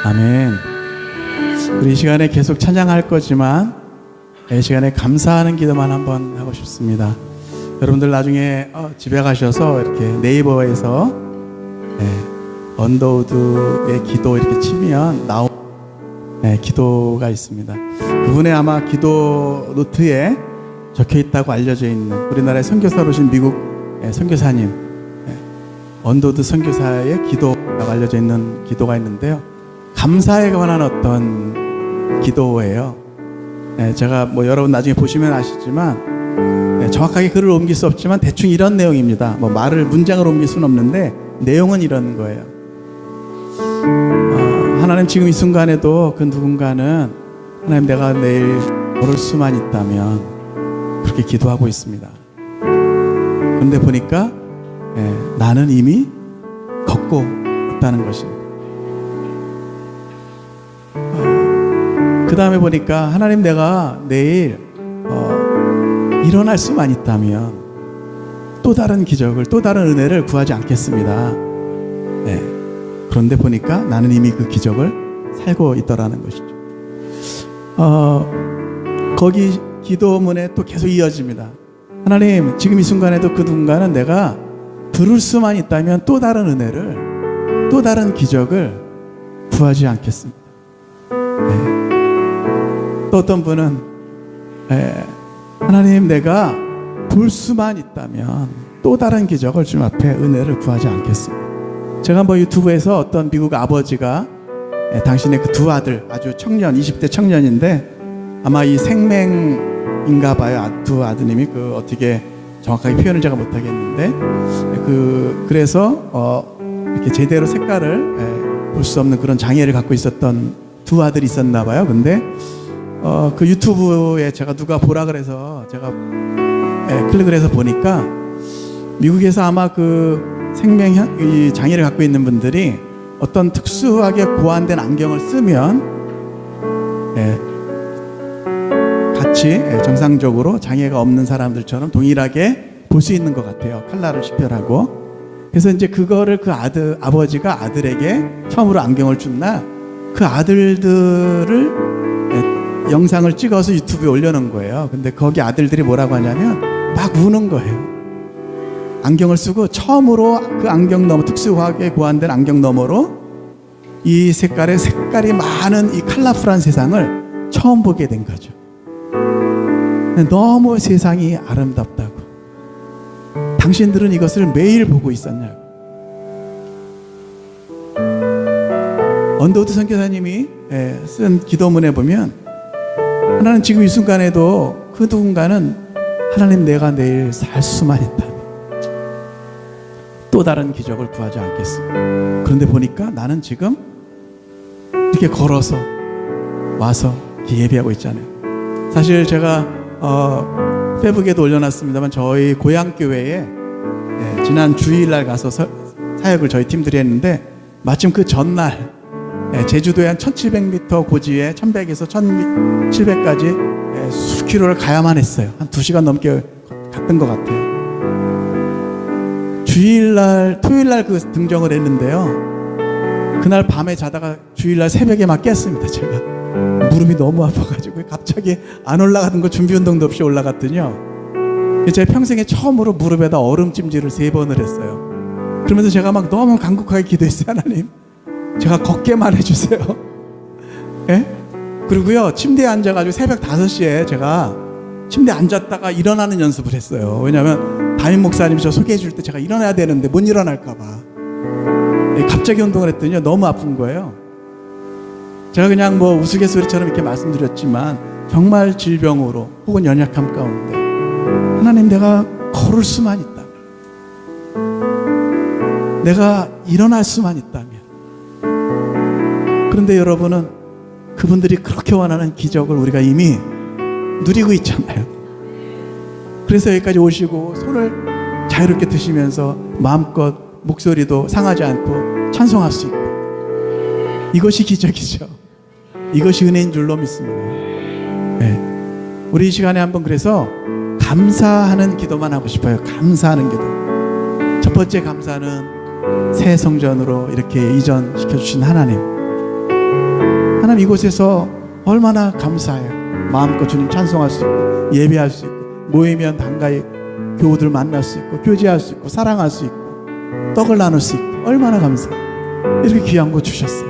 아멘. 우리 이 시간에 계속 찬양할 거지만 이 시간에 감사하는 기도만 한번 하고 싶습니다. 여러분들 나중에 집에 가셔서 이렇게 네이버에서 언더우드의 기도 이렇게 치면 나온 기도가 있습니다. 그분의 아마 기도 노트에 적혀 있다고 알려져 있는 우리나라의 선교사로 오신 미국 선교사님 언더우드 선교사의 기도라고 알려져 있는 기도가 있는데요. 감사에 관한 어떤 기도예요. 제가 뭐 여러분 나중에 보시면 아시지만 정확하게 글을 옮길 수 없지만 대충 이런 내용입니다. 뭐 말을 문장으로 옮길 수는 없는데 내용은 이런 거예요. 하나님 지금 이 순간에도 그 누군가는 하나님 내가 내일 모를 수만 있다면 그렇게 기도하고 있습니다. 그런데 보니까 나는 이미 걷고 있다는 것입니다. 그 다음에 보니까 하나님 내가 내일 일어날 수만 있다면 또 다른 기적을 또 다른 은혜를 구하지 않겠습니다. 그런데 보니까 나는 이미 그 기적을 살고 있더라는 것이죠. 거기 기도문에 또 계속 이어집니다. 하나님 지금 이 순간에도 그 누군가는 내가 부를 수만 있다면 또 다른 은혜를 또 다른 기적을 구하지 않겠습니다. 또 어떤 분은 하나님 내가 볼 수만 있다면 또 다른 기적을 주님 앞에 은혜를 구하지 않겠습니다. 제가 한번 유튜브에서 어떤 미국 아버지가 당신의 그 두 아들 아주 청년 20대 청년인데 아마 이 생맹인가 봐요. 두 아드님이 그 어떻게 정확하게 표현을 제가 못하겠는데 그래서 이렇게 제대로 색깔을 볼 수 없는 그런 장애를 갖고 있었던 두 아들이 있었나 봐요. 근데 그 유튜브에 제가 누가 보라 그래서 제가 클릭을 해서 보니까 미국에서 아마 그 생명 이 장애를 갖고 있는 분들이 어떤 특수하게 고안된 안경을 쓰면 같이 정상적으로 장애가 없는 사람들처럼 동일하게 볼 수 있는 것 같아요. 컬러를 식별하고. 그래서 이제 그거를 그 아버지가 아들에게 처음으로 안경을 준 날 그 아들들을 영상을 찍어서 유튜브에 올려놓은 거예요. 근데 거기 아들들이 뭐라고 하냐면 막 우는 거예요. 안경을 쓰고 처음으로 그 안경 너머, 특수하게 고안된 안경 너머로 이 색깔이 많은 이 컬러풀한 세상을 처음 보게 된 거죠. 너무 세상이 아름답다고. 당신들은 이것을 매일 보고 있었냐고. 언더우드 선교사님이 쓴 기도문에 보면 하나는 지금 이 순간에도 그 누군가는 하나님 내가 내일 살 수만 있다면 또 다른 기적을 구하지 않겠습니다. 그런데 보니까 나는 지금 이렇게 걸어서 와서 이렇게 예배하고 있잖아요. 사실 제가 페북에도 올려놨습니다만 저희 고향교회에 지난 주일날 가서 사역을 저희 팀들이 했는데 마침 그 전날 제주도의 한 1700m 고지에 1100에서 1700까지 수 킬로를 가야만 했어요. 한 2시간 넘게 갔던 것 같아요. 토요일날 그 등정을 했는데요. 그날 밤에 자다가 주일날 새벽에 막 깼습니다. 제가 무릎이 너무 아파가지고 갑자기 안 올라가던 거 준비 운동도 없이 올라갔더니요. 제 평생에 처음으로 무릎에다 얼음찜질을 3번을 했어요. 그러면서 제가 막 너무 간곡하게 기도했어요. 하나님, 제가 걷게만 해주세요. 예? 그리고요, 침대에 앉아가지고 새벽 5시에 제가 침대에 앉았다가 일어나는 연습을 했어요. 왜냐하면 담임 목사님 저 소개해 줄 때 제가 일어나야 되는데 못 일어날까봐. 갑자기 운동을 했더니 너무 아픈 거예요. 제가 그냥 뭐 우스갯소리처럼 이렇게 말씀드렸지만 정말 질병으로 혹은 연약함 가운데 하나님 내가 걸을 수만 있다면, 내가 일어날 수만 있다면. 그런데 여러분은 그분들이 그렇게 원하는 기적을 우리가 이미 누리고 있잖아요. 그래서 여기까지 오시고 손을 자유롭게 드시면서 마음껏 목소리도 상하지 않고 찬송할 수 있고, 이것이 기적이죠. 이것이 은혜인 줄로 믿습니다. 네. 우리 이 시간에 한번 그래서 감사하는 기도만 하고 싶어요. 감사하는 기도. 첫 번째 감사는 새 성전으로 이렇게 이전시켜 주신 하나님. 하나님, 이곳에서 얼마나 감사해요. 마음껏 주님 찬송할 수 있고 예배할 수 있고 모이면 단가에 교우들 만날 수 있고 교제할 수 있고 사랑할 수 있고 떡을 나눌 수 있고 얼마나 감사해요. 이렇게 귀한 거 주셨어요.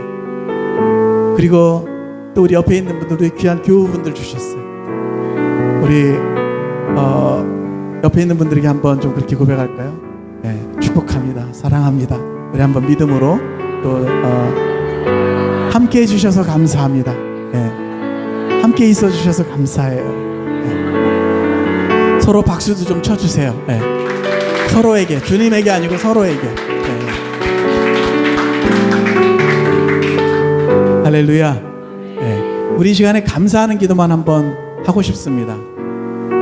그리고 또 우리 옆에 있는 분들도 귀한 교우분들 주셨어요. 우리 옆에 있는 분들에게 한번 좀 그렇게 고백할까요? 네, 축복합니다. 사랑합니다. 우리 한번 믿음으로 또 함께 해주셔서 감사합니다. 네, 함께 있어 주셔서 감사해요. 네. 서로 박수도 좀 쳐주세요. 네. 서로에게, 주님에게 아니고 서로에게. 네. 할렐루야. 네. 우리 이 시간에 감사하는 기도만 한번 하고 싶습니다.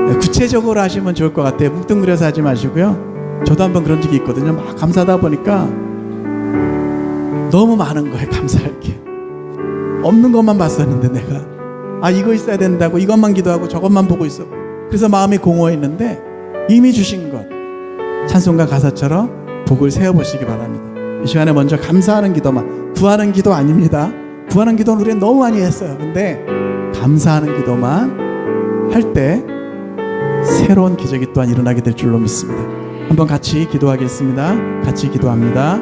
네, 구체적으로 하시면 좋을 것 같아요. 뭉뚱그려서 하지 마시고요. 저도 한번 그런 적이 있거든요. 막 감사하다 보니까 너무 많은 거예요. 감사할 게 없는 것만 봤었는데 내가 이거 있어야 된다고 이것만 기도하고 저것만 보고 있어. 그래서 마음이 공허했는데 이미 주신 것 찬송가 가사처럼 복을 세워보시기 바랍니다. 이 시간에 먼저 감사하는 기도만, 구하는 기도 아닙니다. 구하는 기도는 우리는 너무 많이 했어요. 근데 감사하는 기도만 할 때 새로운 기적이 또한 일어나게 될 줄로 믿습니다. 한번 같이 기도하겠습니다. 같이 기도합니다.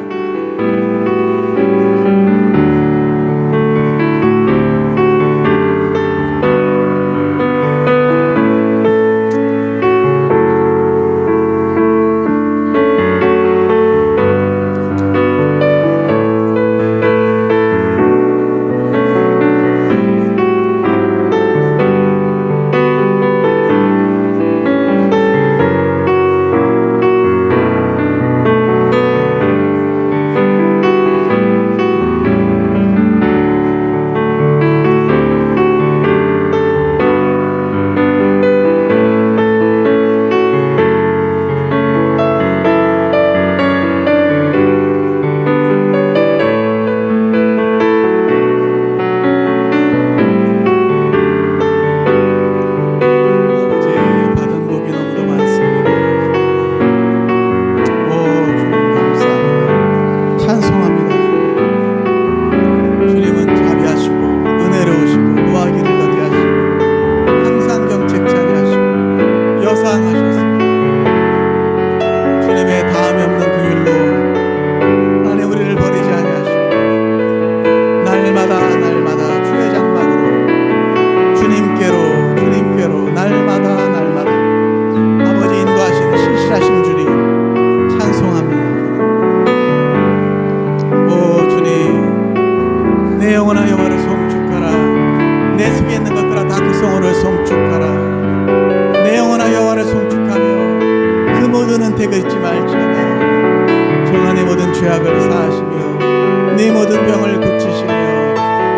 죄악을 사하시며 내 모든 병을 고치시며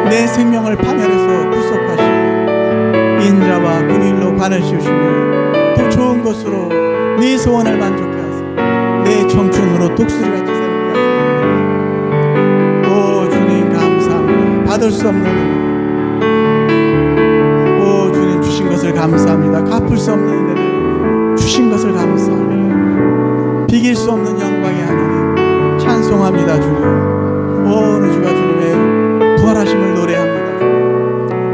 내 생명을 파멸해서 구속하시고 인자와 긍휼로 관을 씌우시며 또 좋은 것으로 네 소원을 만족해 하사 내 청춘으로 독수리같이 새롭게 하시옵소서. 오 주님 감사합니다. 받을 수 없는 은혜, 오 주님 주신 것을 감사합니다. 갚을 수 없는 은혜를 주신 것을 감사합니다. 비길 수 없는 영광의 하나님 찬송합니다. 주님 오 오늘 주가 주님의 부활하심을 노래합니다.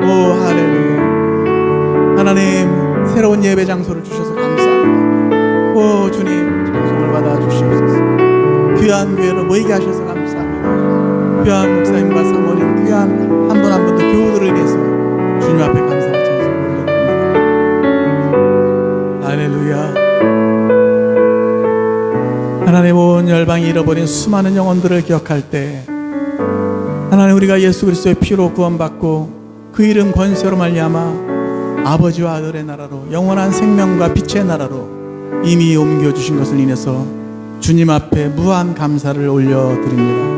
오 할렐루야. 하나님 새로운 예배 장소를 주셔서 감사합니다. 오 주님 찬송을 받아 주시옵소서. 귀한 교회로 모이게 하셔서 감사합니다. 귀한 목사님과 사모님 귀한 한 분 한 분도 교우들을 위해서 주님 앞에 감사와 찬송을 올려드립니다. 할렐루야. 하나님 온 열방이 잃어버린 수많은 영혼들을 기억할 때 하나님 우리가 예수 그리스도의 피로 구원받고 그 이름 권세로 말미암아 아버지와 아들의 나라로 영원한 생명과 빛의 나라로 이미 옮겨주신 것을 인해서 주님 앞에 무한 감사를 올려드립니다.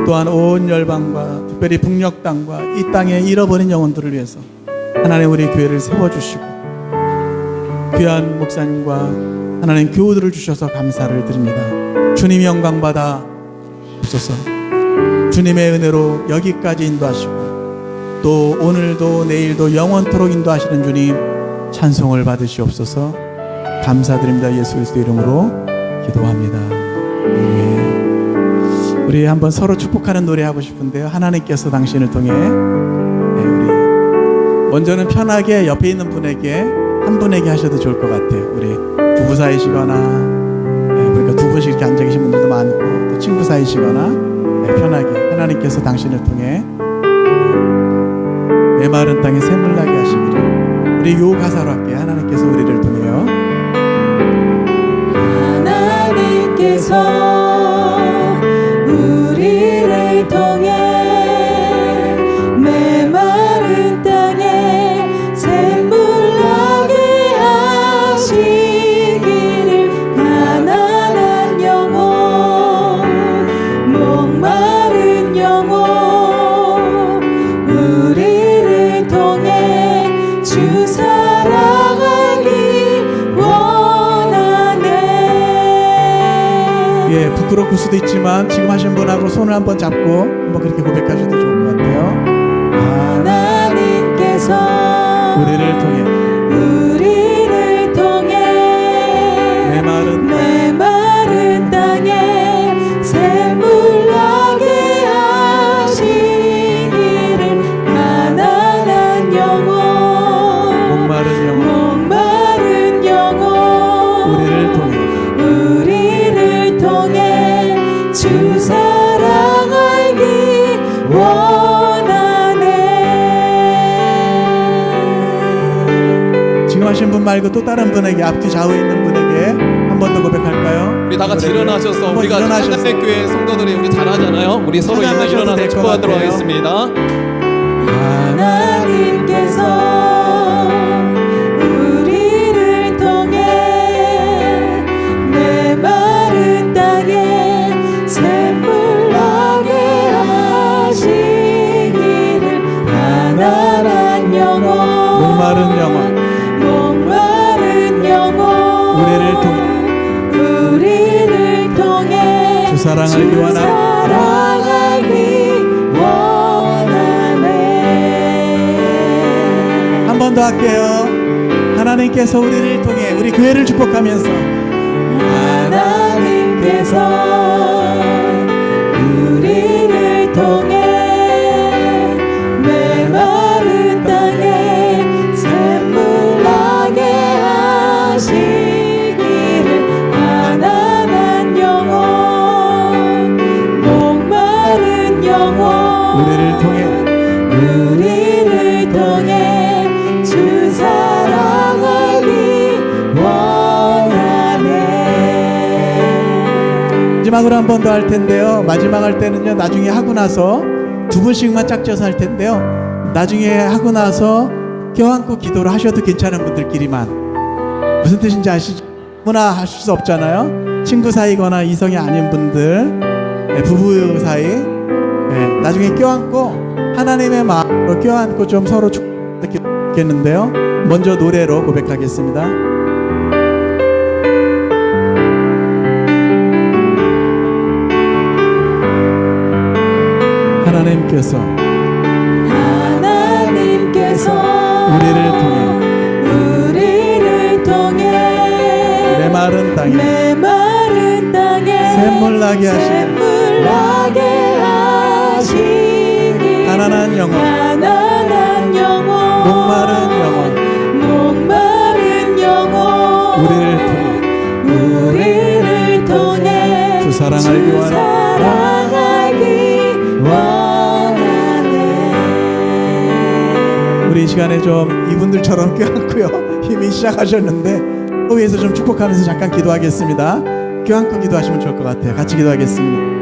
또한 온 열방과 특별히 북녘 땅과 이 땅에 잃어버린 영혼들을 위해서 하나님 우리 교회를 세워주시고 귀한 목사님과 하나님 교우들을 주셔서 감사를 드립니다. 주님 영광 받아 주옵소서. 주님의 은혜로 여기까지 인도하시고 또 오늘도 내일도 영원토록 인도하시는 주님 찬송을 받으시옵소서. 감사드립니다. 예수 그리스도 이름으로 기도합니다. 아멘. 우리 한번 서로 축복하는 노래 하고 싶은데요. 하나님께서 당신을 통해 우리 먼저는 편하게 옆에 있는 분에게 한 분에게 하셔도 좋을 것 같아요. 우리 부부 사이시거나 그러니까 두 분씩 이렇게 앉아 계신 분들도 많고 또 친구 사이시거나 편하게 하나님께서 당신을 통해 메마른 땅에 샘물나게 하시기를 우리 요 가사로 할게요. 하나님께서 우리를 통해요. 하나님께서 우리를 통해 메마른 땅에 샘물나게 하시기를 가난한 영혼 목마른 영혼 우리를 통해 주 사랑하기 원하네. 예, 부끄러울 수도 있지만 지금 하신 분하고 손을 한번 잡고 한번 그렇게 고백하셔도 좋을 것 같아요. 하나님께서 우리를 통해 메마른 땅에 샘물나게 하시기를 가난한 영혼 목마른 영혼 우리를 통해 주 사랑하기 원하네. 지금 하신 분 말고 또 다른 분에게 앞뒤 좌우에 있는 분에게 한 번 더 고백할까요? 우리 다 같이 그래, 일어나셔서 한번 우리가 일어나셔서 하나님의 교회 성도들이 우리 잘하잖아요. 우리 서로 있는 찬양하셔도 일어나서 될것 축복하도록 같아요. 하겠습니다. 하나님께서 우리를 통해 메마른 땅에 샘물나게 하시기를 가난한 영혼 목마른 영혼 우리를 통해 주 사랑하기 원하네. 한 번 더 할게요. 하나님께서 우리를 통해 우리 교회를 축복하면서 하나님께서 우리를 통해 메마른 땅에 샘물나게 하시기를 가난한 영혼 목마른 영혼 우리를 통해 주 사랑하기 원하네. 마지막으로 한 번 더 할 텐데요. 마지막 할 때는요, 나중에 하고 나서 두 분씩만 짝져서 할 텐데요. 나중에 하고 나서 껴안고 기도를 하셔도 괜찮은 분들끼리만. 무슨 뜻인지 아시죠? 아무나 하실 수 없잖아요. 친구 사이거나 이성이 아닌 분들, 부부 사이, 나중에 껴안고 하나님의 마음으로 껴안고 좀 서로 축복했겠는데요. 먼저 노래로 고백하겠습니다. 하나님께서 우리를 통해 메마른 땅에 샘물 나게 하시니 가난한 영혼 목마른 영혼 우리를 통해 주 사랑하기 원하네. 우리 이 시간에 좀 이분들처럼 껴안고요. 힘이 시작하셨는데 위에서 좀 축복하면서 잠깐 기도하겠습니다. 껴안고 기도하시면 좋을 것 같아요. 같이 기도하겠습니다.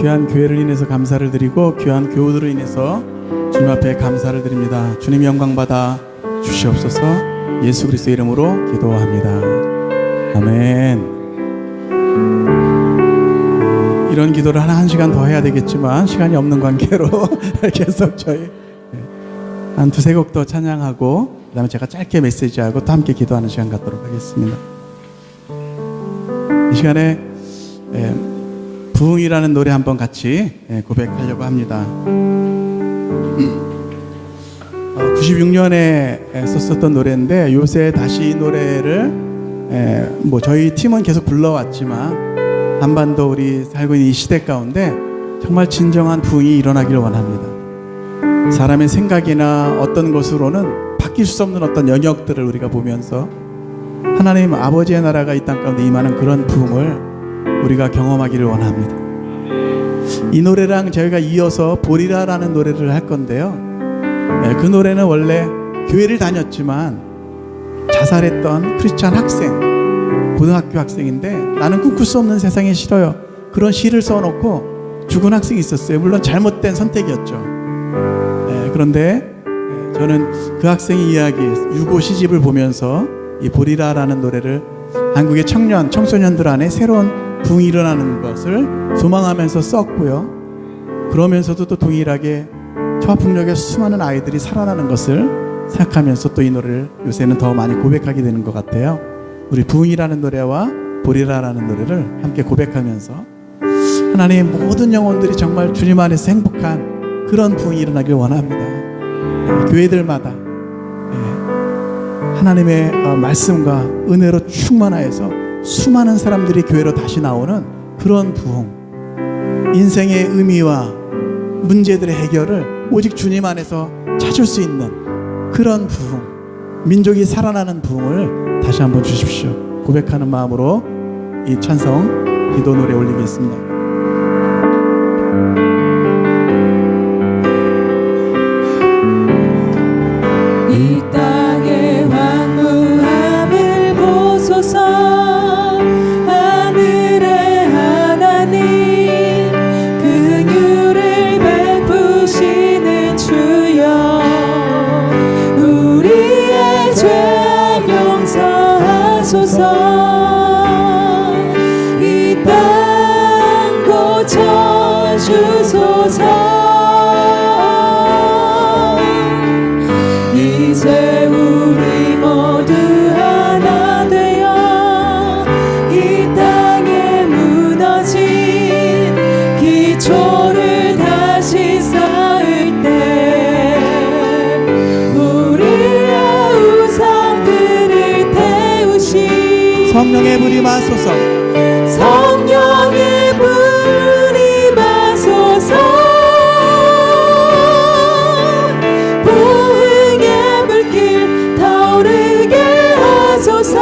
귀한 교회를 인해서 감사를 드리고 귀한 교우들을 인해서 주님 앞에 감사를 드립니다. 주님 영광 받아 주시옵소서. 예수 그리스도의 이름으로 기도합니다. 아멘. 이런 기도를 한 시간 더 해야 되겠지만 시간이 없는 관계로 계속 저희 한 두세 곡 더 찬양하고 그 다음에 제가 짧게 메시지하고 또 함께 기도하는 시간 갖도록 하겠습니다. 이 시간에 부흥이라는 노래 한번 같이 고백하려고 합니다. 96년에 썼었던 노래인데 요새 다시 이 노래를 저희 팀은 계속 불러왔지만 한반도 우리 살고 있는 이 시대 가운데 정말 진정한 부흥이 일어나기를 원합니다. 사람의 생각이나 어떤 것으로는 바뀔 수 없는 어떤 영역들을 우리가 보면서 하나님 아버지의 나라가 이 땅 가운데 임하는 그런 부흥을 우리가 경험하기를 원합니다. 이 노래랑 저희가 이어서 보리라라는 노래를 할 건데요. 그 노래는 원래 교회를 다녔지만 자살했던 크리스찬 학생, 고등학교 학생인데 나는 꿈꿀 수 없는 세상이 싫어요. 그런 시를 써놓고 죽은 학생이 있었어요. 물론 잘못된 선택이었죠. 그런데 저는 그 학생의 이야기, 유고 시집을 보면서 이 보리라라는 노래를 한국의 청소년들 안에 새로운 부흥이 일어나는 것을 소망하면서 썼고요. 그러면서도 또 동일하게 초합풍력의 수많은 아이들이 살아나는 것을 생각하면서 또 이 노래를 요새는 더 많이 고백하게 되는 것 같아요. 우리 부흥이라는 노래와 보리라라는 노래를 함께 고백하면서 하나님 모든 영혼들이 정말 주님 안에서 행복한 그런 부흥이 일어나길 원합니다. 교회들마다 하나님의 말씀과 은혜로 충만하여서 수많은 사람들이 교회로 다시 나오는 그런 부흥, 인생의 의미와 문제들의 해결을 오직 주님 안에서 찾을 수 있는 그런 부흥, 민족이 살아나는 부흥을 다시 한번 주십시오. 고백하는 마음으로 이 찬송 기도 노래 올리겠습니다. 하소서. 이 땅 고쳐주소서. 이제 우리 모두 하나 되어 이 땅에 무너진 기초를 다시 쌓을 때 우리의 우상들을 태우시. 성령의 불이 마소서. 성령의 불이 마소서. 부흥의 불길 타오르게 하소서.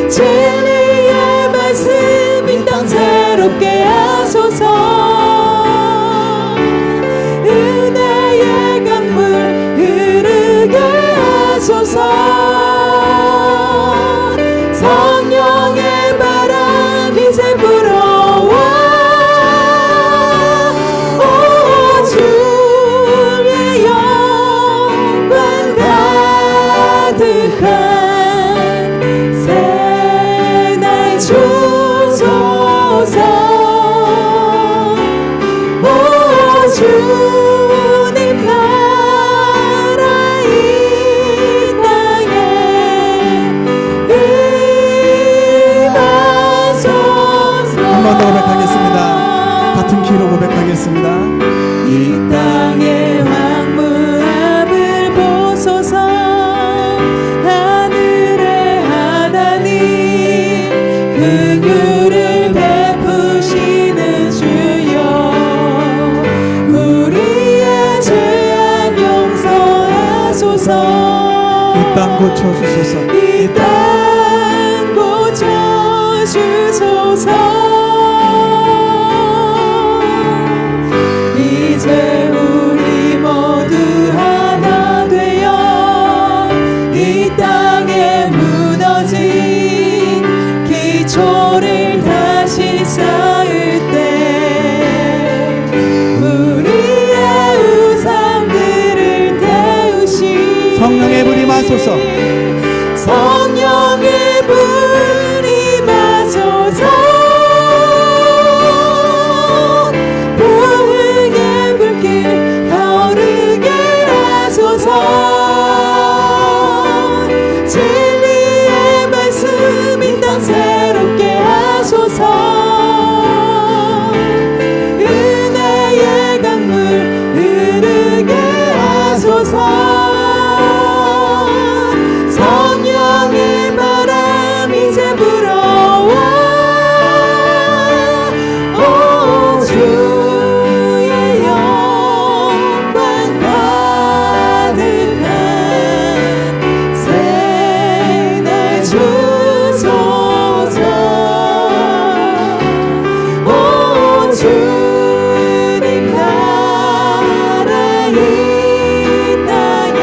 진리의 말씀 이 땅 새롭게 하소서. 은혜의 강물 흐르게 하소서. 성령의 바람 이제 불어와. 오 주의 영광 가득한 새날 주소서. 오 주님 나라 이 땅에 한 번 더 고백하겠습니다. 같은 키로 고백하겠습니다. 이 땅의 황무함을 보소서. 하늘의 하나님 긍휼을 베푸시는 주여. 우리의 죄악 용서하소서. 이 땅 고쳐주소서. 이 땅 고쳐주소서. 이제 우리 모두 하나 되어 이 땅에 무너진 기초를 다시 쌓을 때 우리의 우상들을 태우시. 성령의 불이 마소서. 성령의 불이 마소서. 부흥의 불길 타오르게 하소서. 진리의 말씀 이 땅 새롭게 하소서. 은혜의 강물 흐르게 하소서. 성령의 바람 이제 불어와. 오 주의 영광 가득한 새날 주소서. 오 주님 나라 이 땅에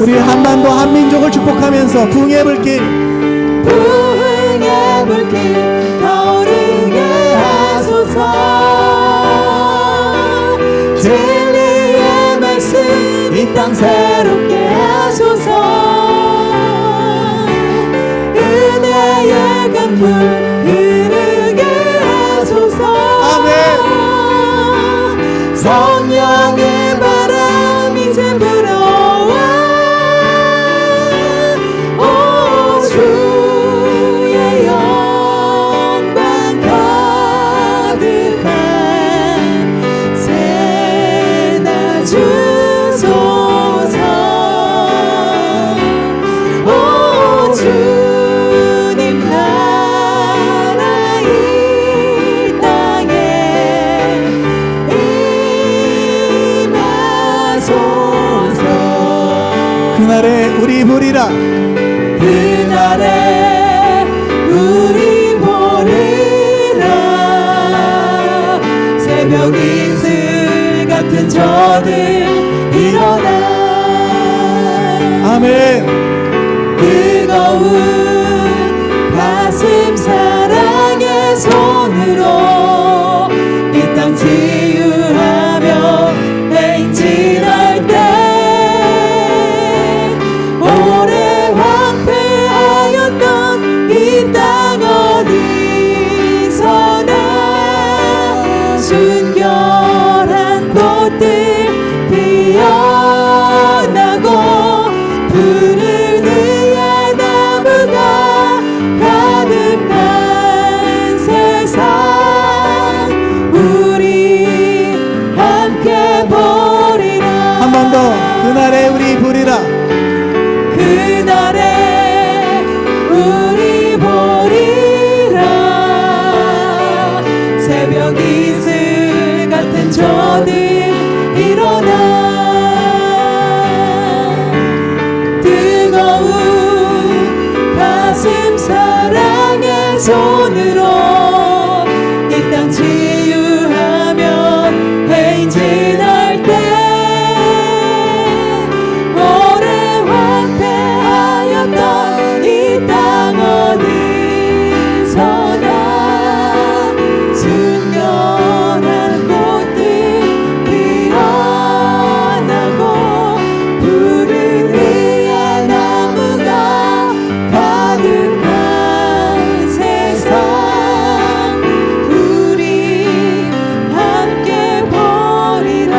우리 한반도 한민족을 축복하면서 부흥의 불길. 부흥의 불길 타오르게 하소서. 진리의 말씀 이 땅 새롭게 하소서. 은혜의 강물 흐르게 하소서. 아멘. 성령의 바람 이제 불어와. 오 주의 영광 가득한 새날 주소서. 오 주님 나라 이 땅에 임하소서. 그날에 우리 보리라. 그날에 우리 보리라. 새벽 이슬 같은 저들 일어나. 아멘. 뜨거운 가슴 사랑의 손으로 이 땅 치유하며 행진하. 이슬 같은 저들 일어나 뜨거운 가슴 사랑의 손으로 이 땅 치유하며 행진할 때 오래 황폐하였던 이 땅 어디서나 순결한 꽃들 피어나고 푸른 위에 나무가 가득한 세상 우리 함께 보리라.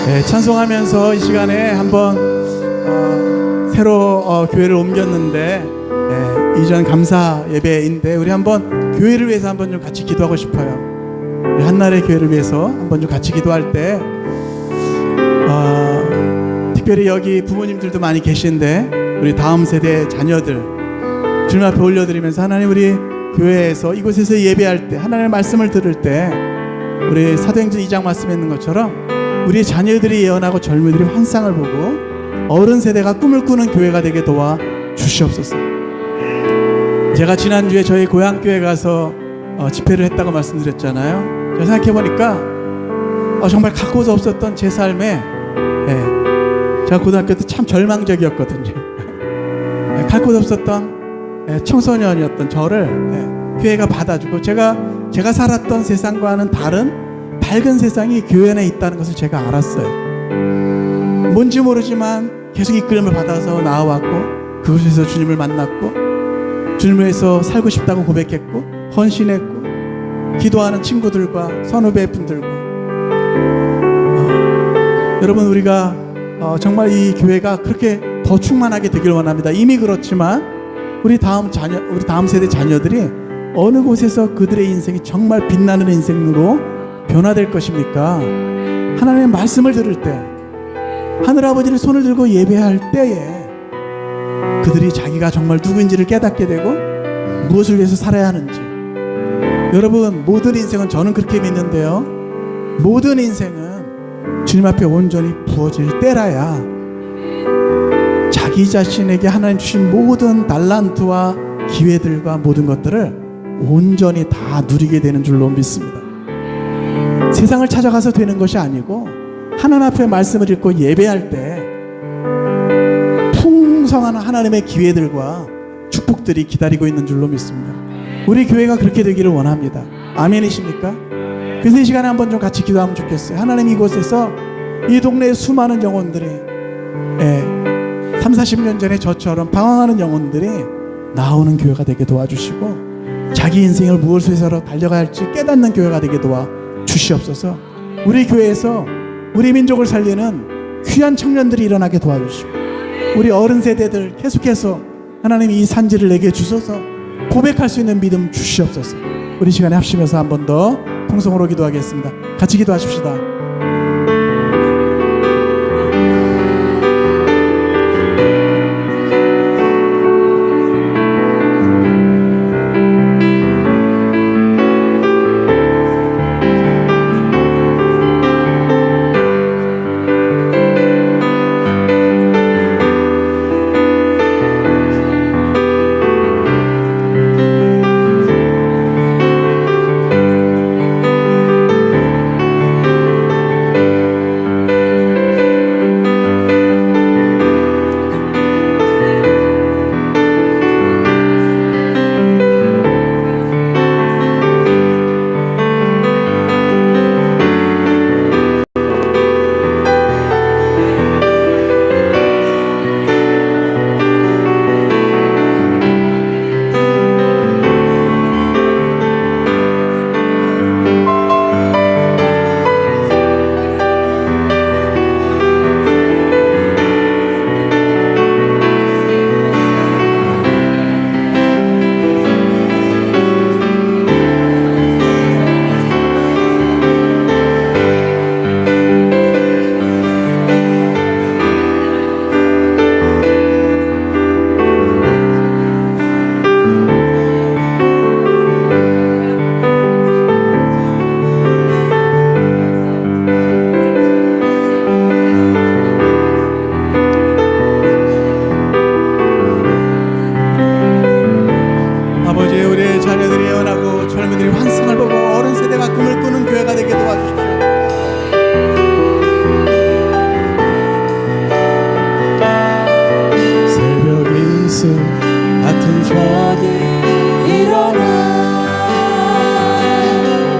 네, 찬송하면서 이 시간에 한번 새로 교회를 옮겼는데 이전 감사 예배인데 우리 한번 교회를 위해서 한번 좀 같이 기도하고 싶어요. 우리 한날의 교회를 위해서 한번 좀 같이 기도할 때 특별히 여기 부모님들도 많이 계신데 우리 다음 세대 자녀들 주님 앞에 올려드리면서 하나님 우리 교회에서 이곳에서 예배할 때 하나님의 말씀을 들을 때 우리 사도행전 2장 말씀에 있는 것처럼 우리 자녀들이 예언하고 젊은이들이 환상을 보고 어른 세대가 꿈을 꾸는 교회가 되게 도와 주시옵소서. 제가 지난주에 저희 고향교회 가서 집회를 했다고 말씀드렸잖아요. 제가 생각해보니까 정말 갖고 없었던 제 삶에 제가 고등학교 때 참 절망적이었거든요. 갖고 없었던 청소년이었던 저를 교회가 받아주고 제가 살았던 세상과는 다른 밝은 세상이 교회 안에 있다는 것을 제가 알았어요. 뭔지 모르지만 계속 이끌림을 받아서 나와왔고 그곳에서 주님을 만났고 주님을 위해서 살고 싶다고 고백했고 헌신했고 기도하는 친구들과 선후배분들과 여러분 우리가 정말 이 교회가 그렇게 더 충만하게 되길 원합니다. 이미 그렇지만 우리 다음 세대 자녀들이 어느 곳에서 그들의 인생이 정말 빛나는 인생으로 변화될 것입니까? 하나님의 말씀을 들을 때 하늘아버지를 손을 들고 예배할 때에 그들이 자기가 정말 누구인지를 깨닫게 되고 무엇을 위해서 살아야 하는지 여러분 모든 인생은 저는 그렇게 믿는데요 모든 인생은 주님 앞에 온전히 부어질 때라야 자기 자신에게 하나님 주신 모든 달란트와 기회들과 모든 것들을 온전히 다 누리게 되는 줄로 믿습니다. 세상을 찾아가서 되는 것이 아니고 하나님 앞에 말씀을 읽고 예배할 때 풍성한 하나님의 기회들과 축복들이 기다리고 있는 줄로 믿습니다. 우리 교회가 그렇게 되기를 원합니다. 아멘이십니까? 그래서 이 시간에 한번 좀 같이 기도하면 좋겠어요. 하나님 이곳에서 이 동네의 수많은 영혼들이 30-40년 전에 저처럼 방황하는 영혼들이 나오는 교회가 되게 도와주시고 자기 인생을 무엇을 해서 달려가야 할지 깨닫는 교회가 되게 도와주시옵소서. 우리 교회에서 우리 민족을 살리는 귀한 청년들이 일어나게 도와주시고 우리 어른 세대들 계속해서 하나님 이 산지를 내게 주셔서 고백할 수 있는 믿음 주시옵소서. 우리 시간에 합심해서 한 번 더 통성으로 기도하겠습니다. 같이 기도하십시다.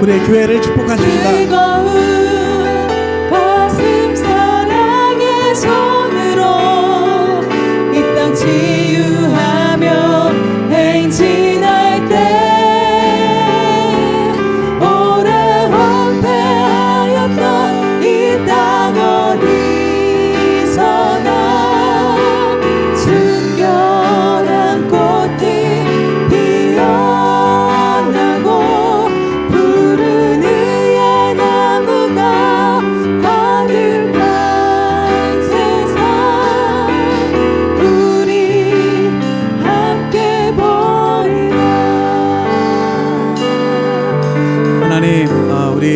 우리의 교회를 축복하십시다. 뜨거운 가슴 사랑의 손으로 이 땅 치유하며 행진할 때 오래 황폐하였던 이 땅 어디서나 순결한 꽃이 피어나고 푸른 의의 나무가 가득한 세상 우리 함께 보리라. 하나님, 우리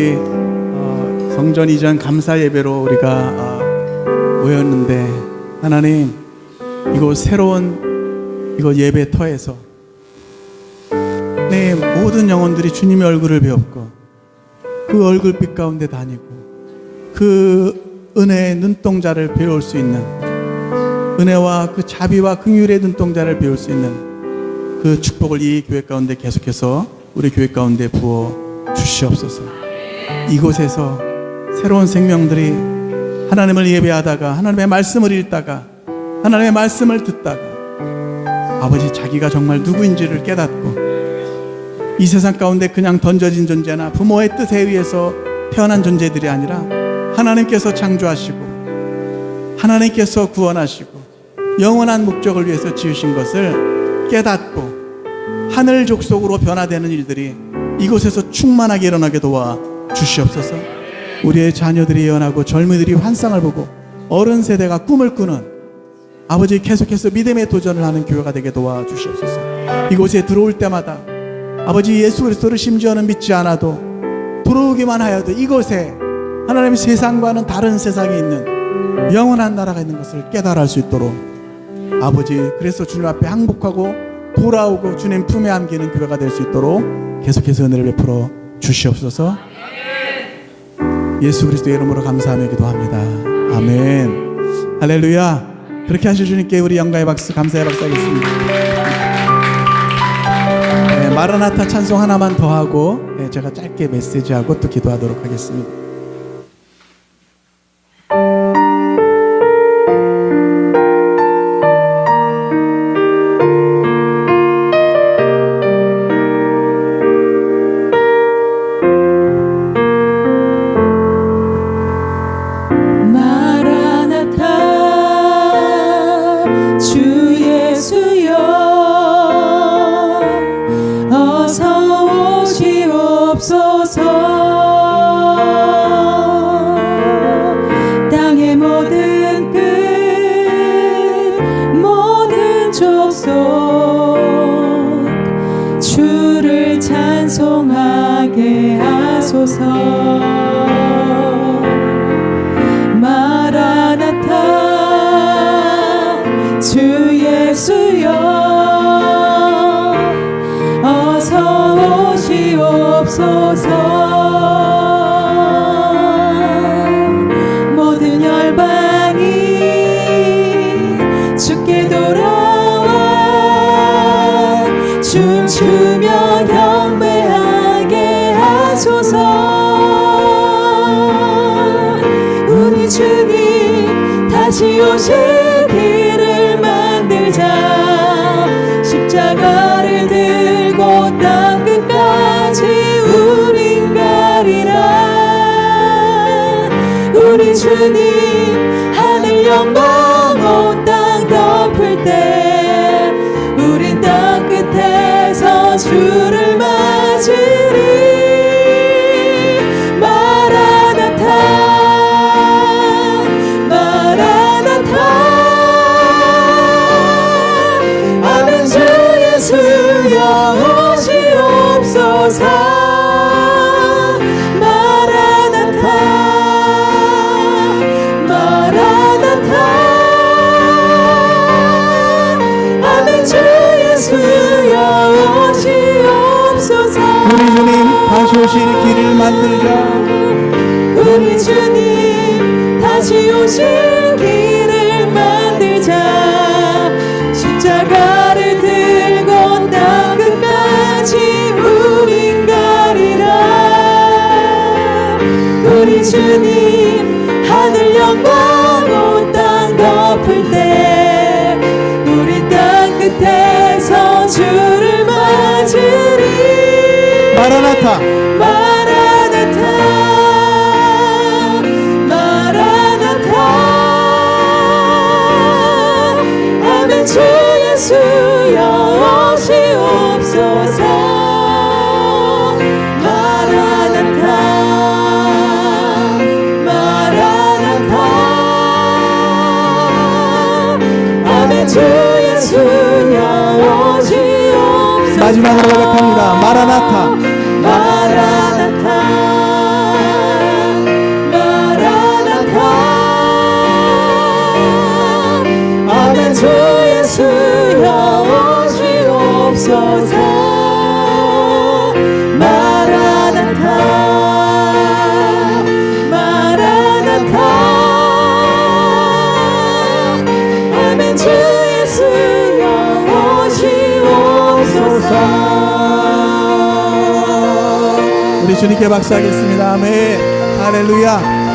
성전 이전 감사 예배로 우리가 모였는데, 하나님, 이곳 새로운 이곳 예배터에서 내 모든 영혼들이 주님의 얼굴을 배웠고 그 얼굴빛 가운데 다니고 그 은혜의 눈동자를 배울 수 있는, 은혜와 그 자비와 긍휼의 눈동자를 배울 수 있는 그 축복을 이 교회 가운데 계속해서 우리 교회 가운데 부어 주시옵소서. 이곳에서 새로운 생명들이 하나님을 예배하다가, 하나님의 말씀을 읽다가, 하나님의 말씀을 듣다가 아버지 자기가 정말 누구인지를 깨닫고 이 세상 가운데 그냥 던져진 존재나 부모의 뜻에 의해서 태어난 존재들이 아니라 하나님께서 창조하시고 하나님께서 구원하시고 영원한 목적을 위해서 지으신 것을 깨닫고 하늘 족속으로 변화되는 일들이 이곳에서 충만하게 일어나게 도와 주시옵소서. 우리의 자녀들이 예언하고 젊은이들이 환상을 보고 어른 세대가 꿈을 꾸는 아버지 계속해서 믿음의 도전을 하는 교회가 되게 도와 주시옵소서. 이곳에 들어올 때마다 아버지 예수 그리스도를 심지어는 믿지 않아도 들어오기만 하여도 이곳에 하나님 세상과는 다른 세상에 있는 영원한 나라가 있는 것을 깨달아 할 수 있도록 아버지, 그래서 주님 앞에 항복하고 돌아오고 주님 품에 안기는 교회가 될 수 있도록 계속해서 은혜를 베풀어 주시옵소서. 예수 그리스도의 이름으로 감사하며 기도합니다. 아멘. 할렐루야. 그렇게 하실 주님께 우리 영광의 박수, 감사의 박수 하겠습니다. 네, 마라나타 찬송 하나만 더 하고 제가 짧게 메시지하고 또 기도하도록 하겠습니다. 땅의 모든 끝 모든 족속 주를 찬송하게 하소서. 마라나타 주 예수여 어서 오시옵소서. 모든 열방이 주께 돌아와 춤추며 경배하게 하소서. 우리 주님 다시 오실 길을 만들자. 십자가를 들고 땅 끝까지 우린 가리라. 우리 주님 하늘 영광 온 땅 덮을 때 우린 땅 끝에서 주를 맞으리. 마라나타 마라나타 아멘. 주 예수여 오시옵소서. 우리 주님 다시 오실 길을 만들자. 우리 주님 다시 오실 길을 만들자. 십자가를 들고 땅 끝까지 우린 가리라. 우리 주님 하늘 영광 온 땅 덮을 때 우리 땅 끝에서 주를 맞으리. 마라나타. 마라나타 마라나타. 아멘. 주 예수여 오시옵소서. 마라나타 마라나타. 아멘. 주 예수여 오시옵소서. 마지막으로 고백합니다. 마라나타. 마라나타 마라나타. 아멘. 주 예수여 오시옵소서. 마라나타 마라나타. 아멘. 주 예수여 오시옵소서. 우리 주님께 박수하겠습니다. 아멘. 할렐루야.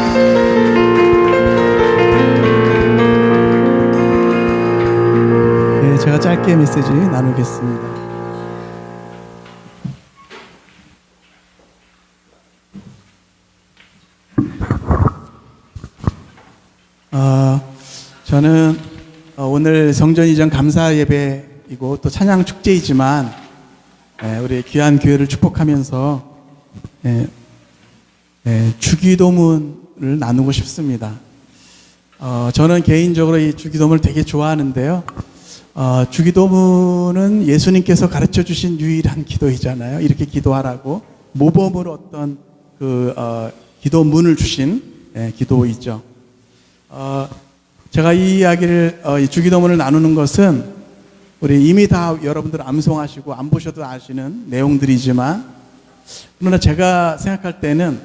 네, 제가 짧게 메시지 나누겠습니다. 저는 오늘 성전 이전 감사 예배이고 또 찬양 축제이지만 우리 귀한 교회를 축복하면서 주기도문을 나누고 싶습니다. 저는 개인적으로 이 주기도문을 되게 좋아하는데요. 주기도문은 예수님께서 가르쳐 주신 유일한 기도이잖아요. 이렇게 기도하라고 모범으로 어떤 기도문을 주신 기도이죠. 제가 이 이야기를 이 주기도문을 나누는 것은 우리 이미 다 여러분들 암송하시고 안 보셔도 아시는 내용들이지만, 그러나 제가 생각할 때는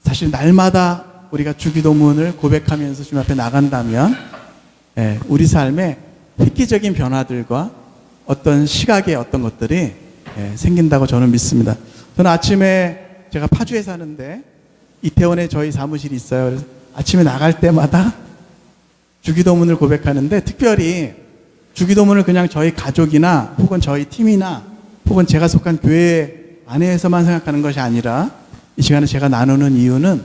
사실 날마다 우리가 주기도문을 고백하면서 주님 앞에 나간다면 우리 삶에 획기적인 변화들과 어떤 시각의 어떤 것들이 생긴다고 저는 믿습니다. 저는 아침에 제가 파주에 사는데 이태원에 저희 사무실이 있어요. 그래서 아침에 나갈 때마다 주기도문을 고백하는데, 특별히 주기도문을 그냥 저희 가족이나 혹은 저희 팀이나 혹은 제가 속한 교회 안에서만 생각하는 것이 아니라 이 시간에 제가 나누는 이유는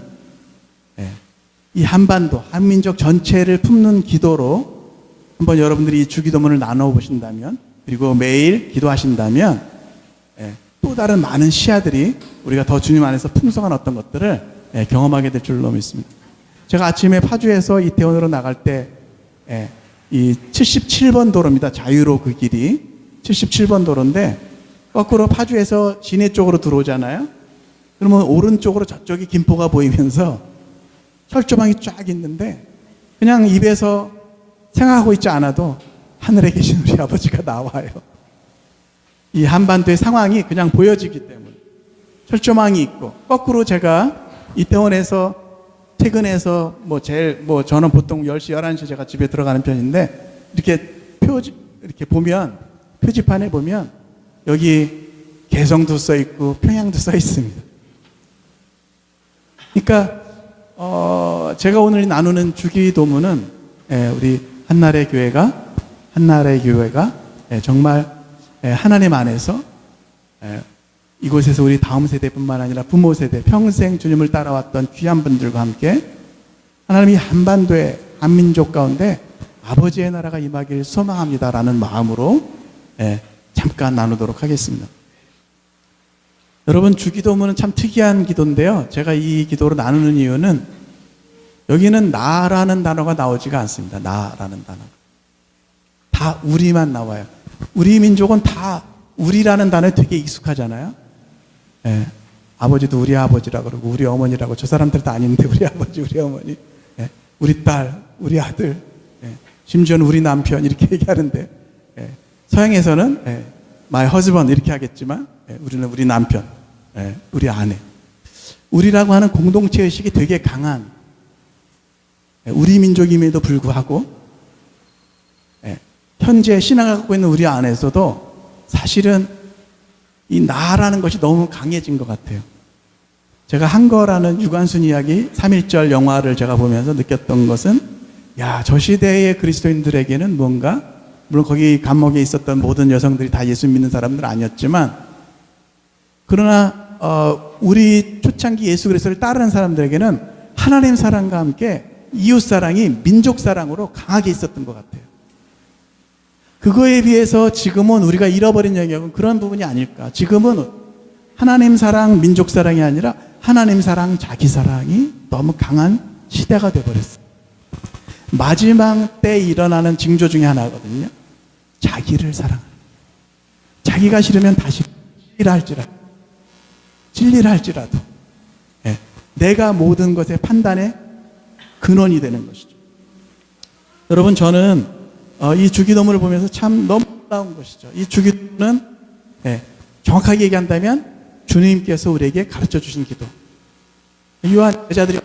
이 한반도, 한민족 전체를 품는 기도로 한번 여러분들이 이 주기도문을 나눠 보신다면, 그리고 매일 기도하신다면 또 다른 많은 시야들이 우리가 더 주님 안에서 풍성한 어떤 것들을 경험하게 될 줄로 믿습니다. 제가 아침에 파주에서 이태원으로 나갈 때 이 77번 도로입니다. 자유로 그 길이 77번 도로인데, 거꾸로 파주에서 시내 쪽으로 들어오잖아요. 그러면 오른쪽으로 저쪽이 김포가 보이면서 철조망이 쫙 있는데, 그냥 입에서 생각하고 있지 않아도 하늘에 계신 우리 아버지가 나와요. 이 한반도의 상황이 그냥 보여지기 때문에 철조망이 있고, 거꾸로 제가 이태원에서 퇴근해서 저는 보통 10시, 11시 제가 집에 들어가는 편인데, 이렇게 보면, 표지판에 보면 여기 개성도 써 있고 평양도 써 있습니다. 그러니까 제가 오늘 나누는 주기도문은 우리 한나라의 교회가 정말 하나님 안에서 이곳에서 우리 다음 세대뿐만 아니라 부모 세대, 평생 주님을 따라왔던 귀한 분들과 함께 하나님이 한반도의 한민족 가운데 아버지의 나라가 임하기를 소망합니다라는 마음으로 잠깐 나누도록 하겠습니다. 여러분, 주기도문은 참 특이한 기도인데요. 제가 이 기도로 나누는 이유는 여기는 나라는 단어가 나오지가 않습니다. 나라는 단어. 다 우리만 나와요. 우리 민족은 다 우리라는 단어에 되게 익숙하잖아요. 아버지도 우리 아버지라고 그러고 우리 어머니라고, 저 사람들 다 아닌데 우리 아버지, 우리 어머니, 우리 딸, 우리 아들, 심지어는 우리 남편 이렇게 얘기하는데, 서양에서는 my husband 이렇게 하겠지만 우리는 우리 남편, 우리 아내, 우리라고 하는 공동체 의식이 되게 강한 우리 민족임에도 불구하고 현재 신앙을 갖고 있는 우리 안에서도 사실은 이 나라는 것이 너무 강해진 것 같아요. 제가 한거라는 유관순 이야기 3.1절 영화를 제가 보면서 느꼈던 것은, 야, 저 시대의 그리스도인들에게는 뭔가, 물론 거기 감옥에 있었던 모든 여성들이 다 예수 믿는 사람들은 아니었지만, 그러나 우리 초창기 예수 그리스도를 따르는 사람들에게는 하나님 사랑과 함께 이웃 사랑이 민족 사랑으로 강하게 있었던 것 같아요. 그거에 비해서 지금은 우리가 잃어버린 영역은 그런 부분이 아닐까. 지금은 하나님 사랑, 민족 사랑이 아니라 하나님 사랑, 자기 사랑이 너무 강한 시대가 되어버렸어요. 마지막 때 일어나는 징조 중에 하나거든요. 자기를 사랑하는. 자기가 싫으면 다시 진리를 할지라도 예, 내가 모든 것의 판단의 근원이 되는 것이죠. 여러분, 저는 이 주기도문을 보면서 참 너무 놀라운 것이죠. 이 주기도문은 정확하게 얘기한다면 주님께서 우리에게 가르쳐 주신 기도. 요한 제자들이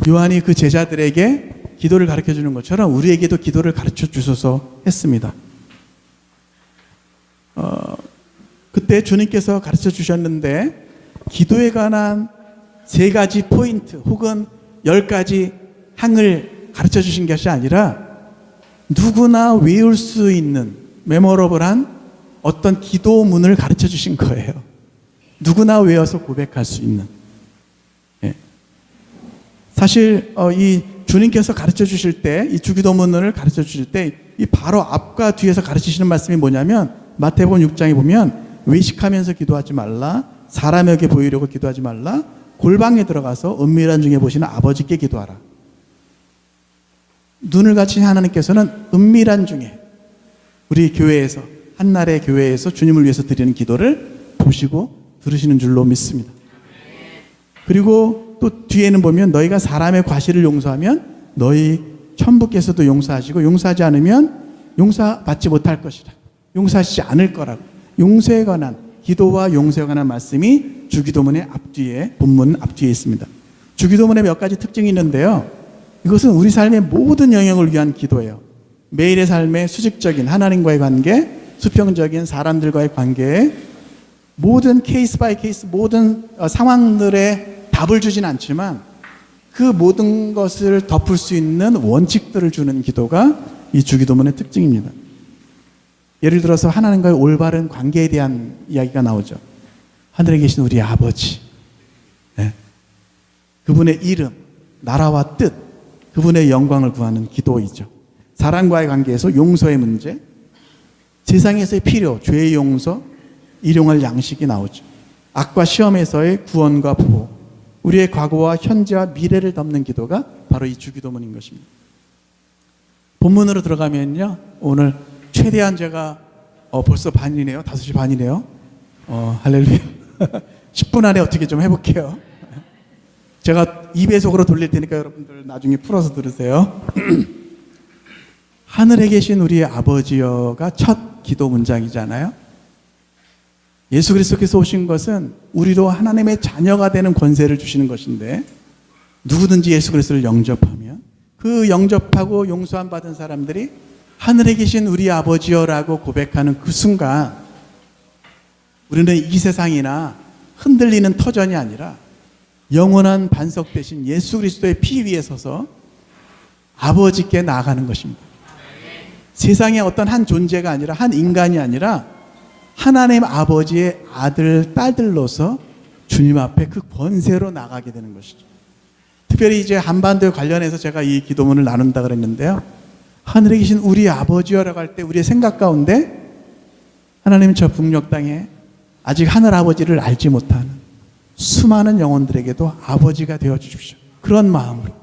요한이 그 제자들에게 기도를 가르쳐 주는 것처럼 우리에게도 기도를 가르쳐 주셔서 했습니다. 그때 주님께서 가르쳐 주셨는데, 기도에 관한 3가지 포인트 혹은 10가지 항을 가르쳐 주신 것이 아니라 누구나 외울 수 있는 메모러블한 어떤 기도문을 가르쳐 주신 거예요. 누구나 외워서 고백할 수 있는. 사실 이 주님께서 가르쳐 주실 때, 이 주기도문을 가르쳐 주실 때 이 바로 앞과 뒤에서 가르치시는 말씀이 뭐냐면, 마태복음 6장에 보면 외식하면서 기도하지 말라, 사람에게 보이려고 기도하지 말라, 골방에 들어가서 은밀한 중에 보시는 아버지께 기도하라. 눈을 갖춘 하나님께서는 은밀한 중에 우리 교회에서, 한나라의 교회에서 주님을 위해서 드리는 기도를 보시고 들으시는 줄로 믿습니다. 그리고 또 뒤에는 보면 너희가 사람의 과실을 용서하면 너희 천부께서도 용서하시고 용서하지 않으면 용서받지 못할 것이라. 용서하시지 않을 거라고. 용서에 관한, 기도와 용서에 관한 말씀이 주기도문의 앞뒤에, 본문 앞뒤에 있습니다. 주기도문에 몇 가지 특징이 있는데요. 이것은 우리 삶의 모든 영역을 위한 기도예요. 매일의 삶의 수직적인 하나님과의 관계, 수평적인 사람들과의 관계에 모든 케이스 바이 케이스, 모든 상황들에 답을 주진 않지만 그 모든 것을 덮을 수 있는 원칙들을 주는 기도가 이 주기도문의 특징입니다. 예를 들어서 하나님과의 올바른 관계에 대한 이야기가 나오죠. 하늘에 계신 우리 아버지, 그분의 이름, 나라와 뜻, 그분의 영광을 구하는 기도이죠. 사람과의 관계에서 용서의 문제, 세상에서의 필요, 죄의 용서, 일용할 양식이 나오죠. 악과 시험에서의 구원과 보호, 우리의 과거와 현재와 미래를 덮는 기도가 바로 이 주기도문인 것입니다. 본문으로 들어가면요, 오늘 최대한 제가 벌써 반이네요. 5시 반이네요. 할렐루야. 10분 안에 어떻게 좀 해볼게요. 제가 2배속으로 돌릴 테니까 여러분들 나중에 풀어서 들으세요. 하늘에 계신 우리 아버지여가 첫 기도 문장이잖아요. 예수 그리스도께서 오신 것은 우리도 하나님의 자녀가 되는 권세를 주시는 것인데, 누구든지 예수 그리스도를 영접하면 그 영접하고 용서함 받은 사람들이 하늘에 계신 우리 아버지여라고 고백하는 그 순간, 우리는 이 세상이나 흔들리는 터전이 아니라 영원한 반석 대신 예수 그리스도의 피 위에 서서 아버지께 나아가는 것입니다. 세상의 어떤 한 존재가 아니라, 한 인간이 아니라 하나님 아버지의 아들, 딸들로서 주님 앞에 그 권세로 나가게 되는 것이죠. 특별히 이제 한반도에 관련해서 제가 이 기도문을 나눈다 그랬는데요. 하늘에 계신 우리 아버지여라고 할 때 우리의 생각 가운데 하나님, 저 북녘 땅에 아직 하늘 아버지를 알지 못하는 수많은 영혼들에게도 아버지가 되어 주십시오. 그런 마음으로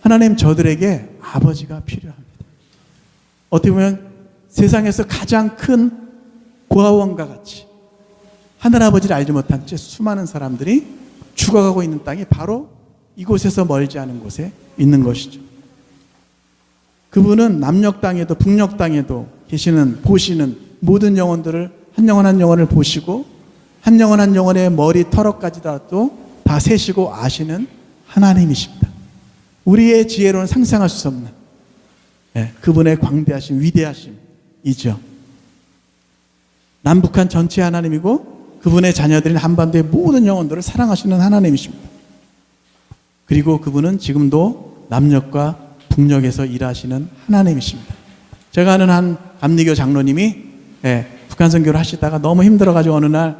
하나님, 저들에게 아버지가 필요합니다. 어떻게 보면 세상에서 가장 큰 고아원과 같이 하늘 아버지를 알지 못한 채 수많은 사람들이 죽어가고 있는 땅이 바로 이곳에서 멀지 않은 곳에 있는 것이죠. 그분은 남녘 땅에도 북녘 땅에도 계시는, 보시는 모든 영혼들을 한 영혼 한 영혼을 보시고 한 영혼 한 영혼의 머리 털어까지도 다 세시고 아시는 하나님이십니다. 우리의 지혜로는 상상할 수 없는 그분의 광대하심, 위대하심이죠. 남북한 전체 하나님이고 그분의 자녀들인 한반도의 모든 영혼들을 사랑하시는 하나님이십니다. 그리고 그분은 지금도 남녘과 북녘에서 일하시는 하나님이십니다. 제가 아는 한 감리교 장로님이 북한 선교를 하시다가 너무 힘들어가지고 어느 날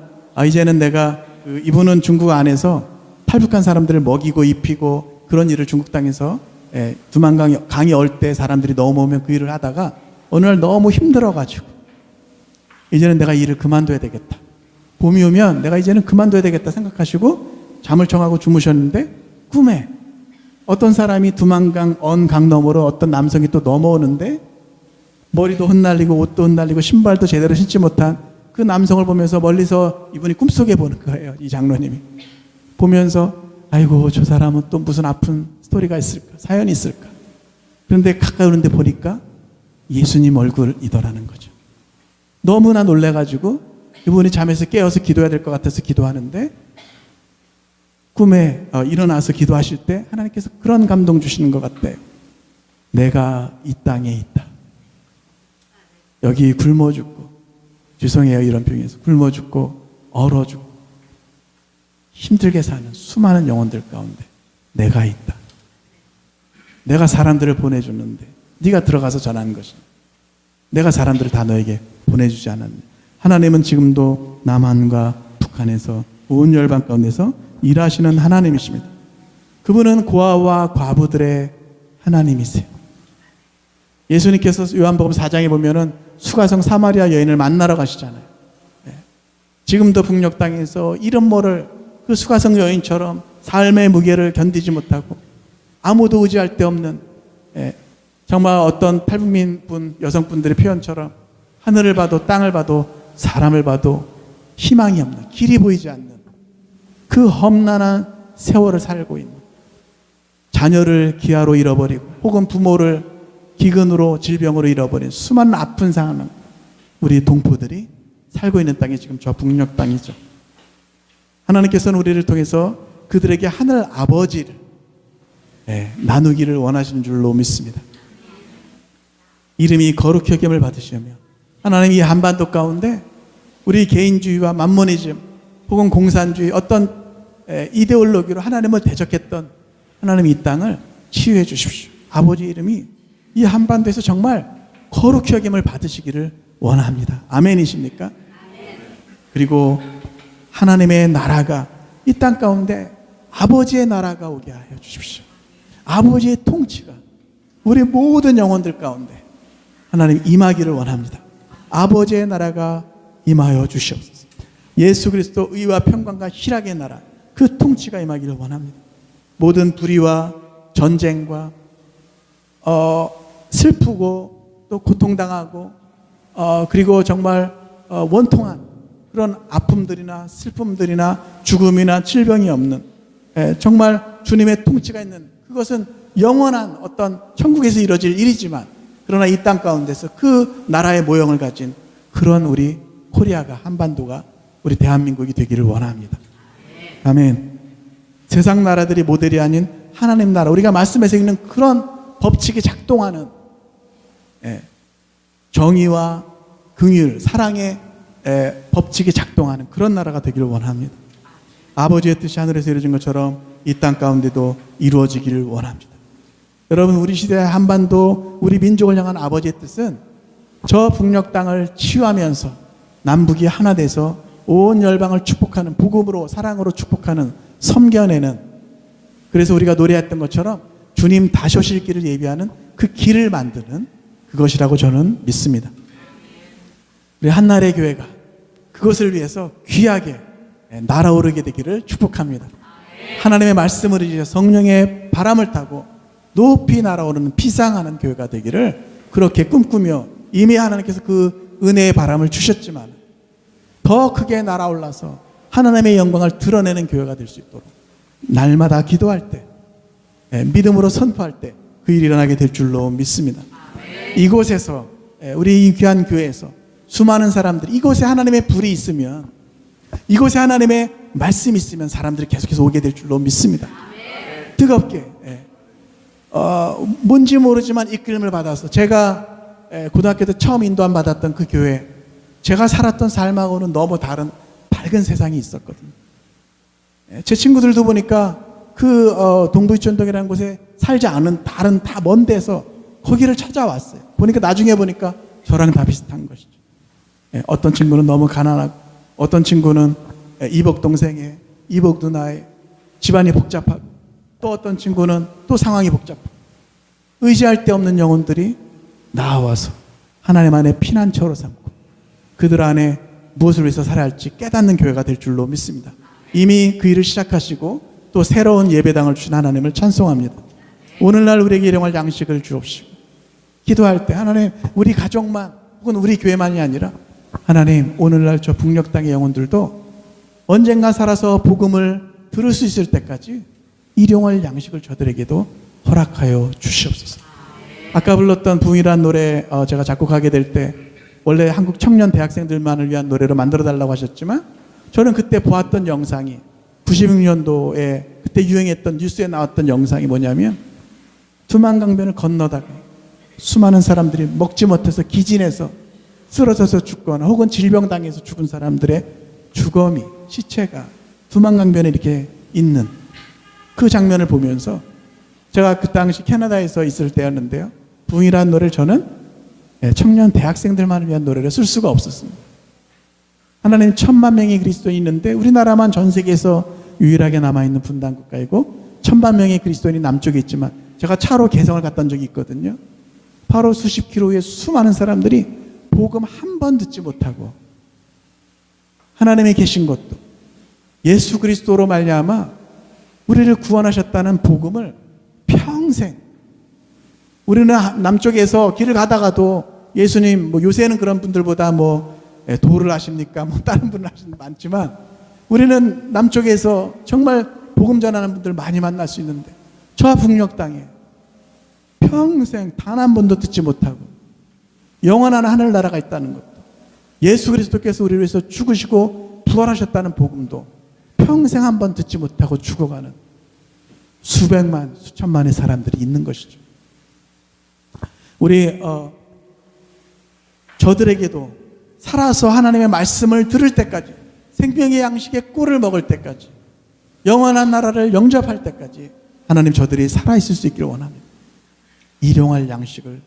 이제는 내가 이분은 중국 안에서 탈북한 사람들을 먹이고 입히고 그런 일을 중국 땅에서 두만강 강이 얼 때 사람들이 넘어오면 그 일을 하다가 어느 날 너무 힘들어가지고 이제는 내가 일을 그만둬야 되겠다. 봄이 오면 내가 이제는 그만둬야 되겠다 생각하시고 잠을 청하고 주무셨는데 꿈에 어떤 사람이 두만강 언 강 너머로 어떤 남성이 또 넘어오는데 머리도 흩날리고 옷도 흩날리고 신발도 제대로 신지 못한 그 남성을 보면서 멀리서 이분이 꿈속에 보는 거예요. 이 장로님이 보면서 아이고 저 사람은 또 무슨 아픈 스토리가 있을까, 사연이 있을까. 그런데 가까이 오는데 보니까 예수님 얼굴이더라는 거죠. 너무나 놀래가지고 이분이 잠에서 깨어서 기도해야 될 것 같아서 기도하는데 꿈에 일어나서 기도하실 때 하나님께서 그런 감동 주시는 것 같아요. 내가 이 땅에 있다. 여기 굶어 죽고, 죄송해요 이런 표현에서 굶어 죽고 얼어 죽고 힘들게 사는 수많은 영혼들 가운데 내가 있다. 내가 사람들을 보내줬는데 네가 들어가서 전하는 것이다. 내가 사람들을 다 너에게 보내주지 않았네. 하나님은 지금도 남한과 북한에서 온 열방 가운데서 일하시는 하나님이십니다. 그분은 고아와 과부들의 하나님이세요. 예수님께서 요한복음 4장에 보면은 수가성 사마리아 여인을 만나러 가시잖아요. 지금도 북녘 땅에서 이름 모를 그 수가성 여인처럼 삶의 무게를 견디지 못하고 아무도 의지할 데 없는 정말 어떤 탈북민 분 여성분들의 표현처럼 하늘을 봐도 땅을 봐도 사람을 봐도 희망이 없는, 길이 보이지 않는 그 험난한 세월을 살고 있는, 자녀를 기아로 잃어버리고 혹은 부모를 기근으로 질병으로 잃어버린 수많은 아픈 상황, 우리 동포들이 살고 있는 땅이 지금 저 북녘 땅이죠. 하나님께서는 우리를 통해서 그들에게 하늘 아버지를 나누기를 원하시는 줄로 믿습니다. 이름이 거룩히 여김을 받으시며 하나님이 한반도 가운데 우리 개인주의와 만모니즘 혹은 공산주의 어떤 이데올로기로 하나님을 대적했던 하나님 이 땅을 치유해 주십시오. 아버지 이름이 이 한반도에서 정말 거룩히 여김을 받으시기를 원합니다. 아멘이십니까? 그리고 하나님의 나라가 이 땅 가운데 아버지의 나라가 오게 하여 주십시오. 아버지의 통치가 우리 모든 영혼들 가운데 하나님 임하기를 원합니다. 아버지의 나라가 임하여 주시옵소서. 예수 그리스도 의와 평강과 희락의 나라, 그 통치가 임하기를 원합니다. 모든 불의와 전쟁과 슬프고 또 고통당하고 그리고 정말 원통한 그런 아픔들이나 슬픔들이나 죽음이나 질병이 없는 정말 주님의 통치가 있는, 그것은 영원한 어떤 천국에서 이루어질 일이지만 그러나 이 땅 가운데서 그 나라의 모형을 가진 그런 우리 코리아가, 한반도가 우리 대한민국이 되기를 원합니다. 아멘. 세상 나라들이 모델이 아닌 하나님 나라, 우리가 말씀에서 읽는 그런 법칙이 작동하는 정의와 긍휼, 사랑의 법칙이 작동하는 그런 나라가 되기를 원합니다. 아버지의 뜻이 하늘에서 이루어진 것처럼 이 땅 가운데도 이루어지기를 원합니다. 여러분, 우리 시대의 한반도, 우리 민족을 향한 아버지의 뜻은 저 북녘 땅을 치유하면서 남북이 하나 돼서 온 열방을 축복하는, 복음으로 사랑으로 축복하는, 섬겨내는, 그래서 우리가 노래했던 것처럼 주님 다시 오실 길을 예비하는 그 길을 만드는 그것이라고 저는 믿습니다. 우리 한나라의 교회가 그것을 위해서 귀하게 날아오르게 되기를 축복합니다. 하나님의 말씀을 이제 성령의 바람을 타고 높이 날아오르는 피상하는 교회가 되기를 그렇게 꿈꾸며, 이미 하나님께서 그 은혜의 바람을 주셨지만 더 크게 날아올라서 하나님의 영광을 드러내는 교회가 될 수 있도록 날마다 기도할 때, 믿음으로 선포할 때 그 일이 일어나게 될 줄로 믿습니다. 이곳에서, 우리 이 귀한 교회에서 수많은 사람들이, 이곳에 하나님의 불이 있으면, 이곳에 하나님의 말씀이 있으면 사람들이 계속해서 오게 될 줄로 믿습니다. 뜨겁게 뭔지 모르지만 이끌림을 받아서, 제가 고등학교 때 처음 인도함 받았던 그 교회, 제가 살았던 삶하고는 너무 다른 밝은 세상이 있었거든요. 제 친구들도 보니까 동부이촌동이라는 곳에 살지 않은 다른 다 먼 데서 거기를 찾아왔어요. 보니까 나중에 보니까 저랑 다 비슷한 것이죠. 어떤 친구는 너무 가난하고, 어떤 친구는 이복 동생에, 이복 누나에 집안이 복잡하고, 또 어떤 친구는 또 상황이 복잡하고, 의지할 데 없는 영혼들이 나와서 하나님 안에 피난처로 삼고 그들 안에 무엇을 위해서 살아야 할지 깨닫는 교회가 될 줄로 믿습니다. 이미 그 일을 시작하시고 또 새로운 예배당을 주신 하나님을 찬송합니다. 오늘날 우리에게 일용할 양식을 주옵시고, 기도할 때 하나님 우리 가족만 혹은 우리 교회만이 아니라 하나님 오늘날 저 북녘 땅의 영혼들도 언젠가 살아서 복음을 들을 수 있을 때까지 일용할 양식을 저들에게도 허락하여 주시옵소서. 아까 불렀던 부흥이라는 노래 제가 작곡하게 될 때 원래 한국 청년 대학생들만을 위한 노래로 만들어 달라고 하셨지만, 저는 그때 보았던 영상이 96년도에 그때 유행했던 뉴스에 나왔던 영상이 뭐냐면, 두만강변을 건너다가 수많은 사람들이 먹지 못해서 기진해서 쓰러져서 죽거나 혹은 질병당해서 죽은 사람들의 주거미, 시체가 두만강변에 이렇게 있는 그 장면을 보면서, 제가 그 당시 캐나다에서 있을 때였는데요, 부흥이라는 노래를 저는 청년 대학생들만을 위한 노래를 쓸 수가 없었습니다. 하나님 1000만 명의 그리스도인이 있는데 우리나라만 전 세계에서 유일하게 남아있는 분단 국가이고 1000만 명의 그리스도인이 남쪽에 있지만, 제가 차로 개성을 갔던 적이 있거든요. 바로 수십 킬로의 수많은 사람들이 복음 한 번 듣지 못하고 하나님이 계신 것도 예수 그리스도로 말미암아 우리를 구원하셨다는 복음을 평생, 우리는 남쪽에서 길을 가다가도 예수님, 요새는 그런 분들보다 도를 하십니까? 다른 분을 하시는 분 많지만, 우리는 남쪽에서 정말 복음 전하는 분들 많이 만날 수 있는데, 저 북녘 땅에 평생 단 한 번도 듣지 못하고 영원한 하늘나라가 있다는 것도, 예수 그리스도께서 우리를 위해서 죽으시고 부활하셨다는 복음도 평생 한 번 듣지 못하고 죽어가는 수백만, 수천만의 사람들이 있는 것이죠. 우리 저들에게도 살아서 하나님의 말씀을 들을 때까지, 생명의 양식의 꿀을 먹을 때까지, 영원한 나라를 영접할 때까지 하나님 저들이 살아있을 수 있기를 원합니다. 일용할 양식을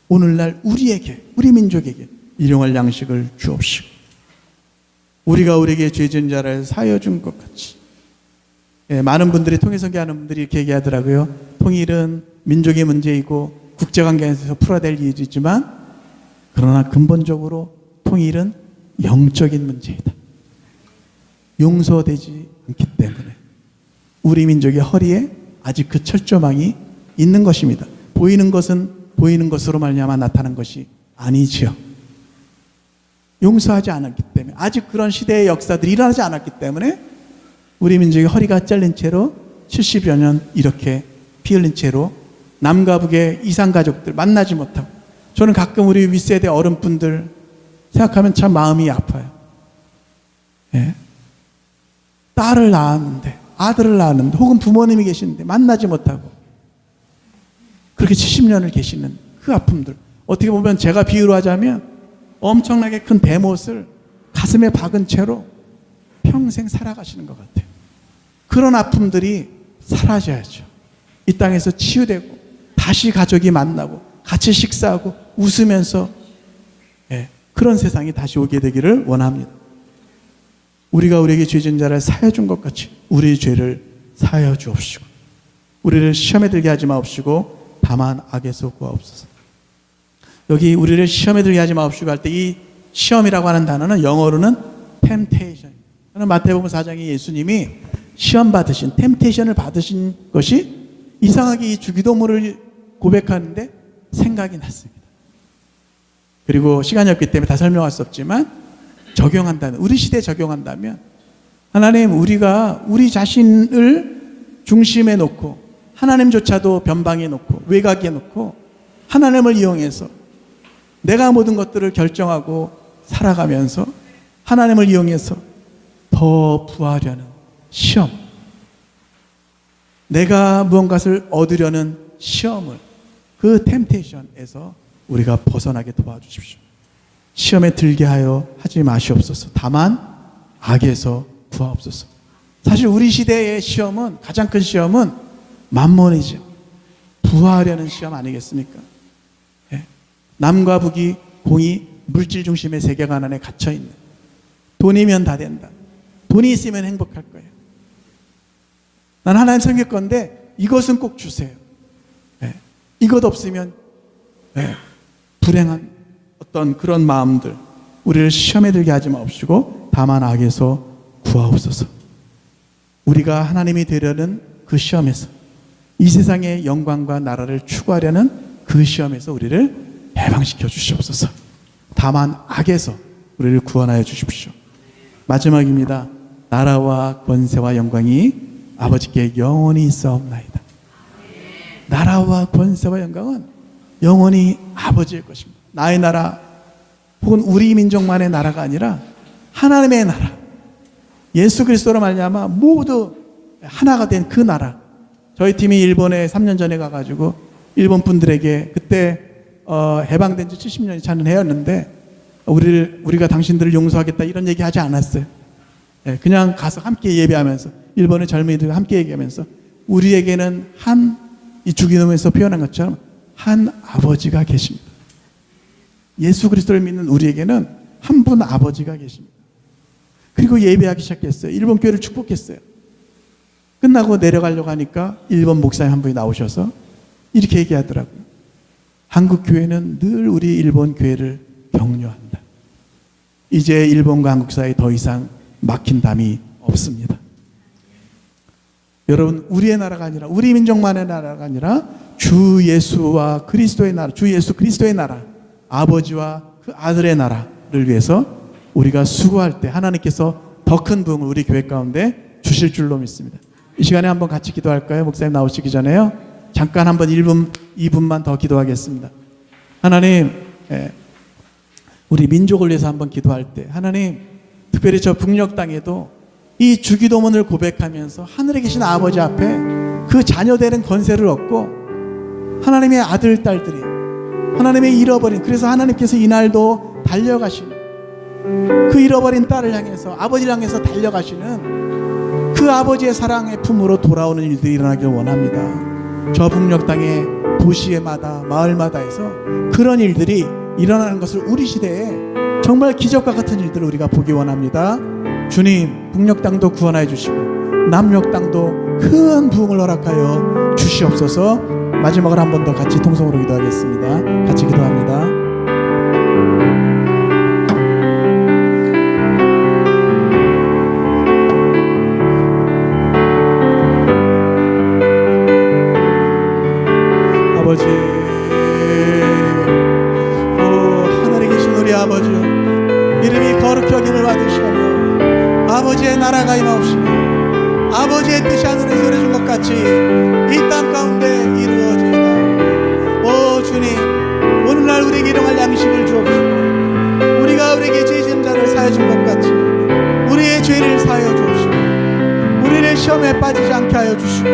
오늘날 우리에게, 우리 민족에게 일용할 양식을 주옵시고, 우리가 우리에게 죄진 자를 사하여 준 것 같이. 많은 분들이, 통일선교하는 분들이 이렇게 얘기하더라고요. 통일은 민족의 문제이고 국제관계에서 풀어야 될 일이지만, 그러나 근본적으로 통일은 영적인 문제이다. 용서되지 않기 때문에 우리 민족의 허리에 아직 그 철조망이 있는 것입니다. 보이는 것은 보이는 것으로 말미암아 나타난 것이 아니지요. 용서하지 않았기 때문에, 아직 그런 시대의 역사들이 일어나지 않았기 때문에 우리 민족의 허리가 잘린 채로 70여 년 이렇게 피 흘린 채로 남과 북의 이산가족들 만나지 못하고, 저는 가끔 우리 윗세대 어른분들 생각하면 참 마음이 아파요. 딸을 낳았는데, 아들을 낳았는데, 혹은 부모님이 계시는데 만나지 못하고 그렇게 70년을 계시는 그 아픔들, 어떻게 보면 제가 비유로 하자면 엄청나게 큰 대못을 가슴에 박은 채로 평생 살아가시는 것 같아요. 그런 아픔들이 사라져야죠. 이 땅에서 치유되고 다시 가족이 만나고 같이 식사하고 웃으면서 그런 세상이 다시 오게 되기를 원합니다. 우리가 우리에게 죄진 자를 사하여 준 것 같이 우리의 죄를 사하여 주옵시고, 우리를 시험에 들게 하지 마옵시고 다만 악에서 구하옵소서. 여기 우리를 시험에 들게 하지 마옵시고 할 때 이 시험이라고 하는 단어는 영어로는 temptation. 저는 마태복음 4장에 예수님이 시험 받으신, 템테이션을 받으신 것이 이상하게 이 주기도문을 고백하는데 생각이 났습니다. 그리고 시간이 없기 때문에 다 설명할 수 없지만, 적용한다면, 우리 시대에 적용한다면, 하나님, 우리가 우리 자신을 중심에 놓고 하나님조차도 변방에 놓고 외곽에 놓고 하나님을 이용해서 내가 모든 것들을 결정하고 살아가면서 하나님을 이용해서 더 부하려는 시험, 내가 무언가를 얻으려는 시험을, 그 템테이션에서 우리가 벗어나게 도와주십시오. 시험에 들게 하여 하지 마시옵소서. 다만 악에서 구하옵소서. 사실 우리 시대의 시험은, 가장 큰 시험은 만몬이죠. 부하려는 시험 아니겠습니까? 예. 남과 북이, 공이 물질 중심의 세계관 안에 갇혀 있는, 돈이면 다 된다, 돈이 있으면 행복할 거예요, 난 하나님 섬길 건데 이것은 꼭 주세요, 예. 이것 없으면, 예, 불행한 어떤 그런 마음들, 우리를 시험에 들게 하지 마옵시고 다만 악에서 구하옵소서. 우리가 하나님이 되려는 그 시험에서, 이 세상의 영광과 나라를 추구하려는 그 시험에서 우리를 해방시켜 주시옵소서. 다만 악에서 우리를 구원하여 주십시오. 마지막입니다. 나라와 권세와 영광이 아버지께 영원히 있사옵나이다. 나라와 권세와 영광은 영원히 아버지의 것입니다. 나의 나라 혹은 우리 민족만의 나라가 아니라 하나님의 나라, 예수 그리스도로 말미암아 모두 하나가 된 그 나라. 저희 팀이 일본에 3년 전에 가가지고 일본 분들에게, 그때 해방된 지 70년이 차는 해였는데, 우리가 당신들을 용서하겠다 이런 얘기 하지 않았어요. 예, 그냥 가서 함께 예배하면서, 일본의 젊은이들과 함께 얘기하면서, 우리에게는 이 주기도문에서 표현한 것처럼 한 아버지가 계십니다. 예수 그리스도를 믿는 우리에게는 한 분 아버지가 계십니다. 그리고 예배하기 시작했어요. 일본 교회를 축복했어요. 끝나고 내려가려고 하니까 일본 목사님 한 분이 나오셔서 이렇게 얘기하더라고요. 한국 교회는 늘 우리 일본 교회를 격려한다. 이제 일본과 한국 사이에 더 이상 막힌 담이 없습니다. 여러분, 우리의 나라가 아니라, 우리 민족만의 나라가 아니라 주 예수와 그리스도의 나라, 주 예수 그리스도의 나라, 아버지와 그 아들의 나라를 위해서 우리가 수고할 때 하나님께서 더 큰 부흥을 우리 교회 가운데 주실 줄로 믿습니다. 이 시간에 한번 같이 기도할까요? 목사님 나오시기 전에요. 잠깐 한번 1분, 2분만 더 기도하겠습니다. 하나님, 우리 민족을 위해서 한번 기도할 때, 하나님, 특별히 저 북녘 땅에도 이 주기도문을 고백하면서 하늘에 계신 아버지 앞에 그 자녀되는 권세를 얻고 하나님의 아들, 딸들이 하나님의 잃어버린, 그래서 하나님께서 이날도 달려가시는, 그 잃어버린 딸을 향해서, 아버지를 향해서 달려가시는 그 아버지의 사랑의 품으로 돌아오는 일들이 일어나길 원합니다. 저 북녘 땅의 도시마다, 마을마다에서 그런 일들이 일어나는 것을 우리 시대에 정말 기적과 같은 일들을 우리가 보기 원합니다. 주님, 북녘 땅도 구원하여 주시고 남녘 땅도 큰 부흥을 허락하여 주시옵소서. 마지막으로 한 번 더 같이 통성으로 기도하겠습니다. 같이 기도합니다. 아버지, 하늘에 계신 우리 아버지, 이름이 거룩히 여김을 받으시오며 아버지의 나라가 임하옵시며 아버지의 뜻이 하늘에서 이루어진 것 같이 이 땅 가운데 이루어지이다. 오 주님, 오늘날 우리에게 일용할 양식을 주옵시고 우리가 우리에게 죄 지은 자를 사하여 준 것 같이 우리의 죄를 사하여 주옵시고 우리를 시험에 빠지지 않게 하여 주시고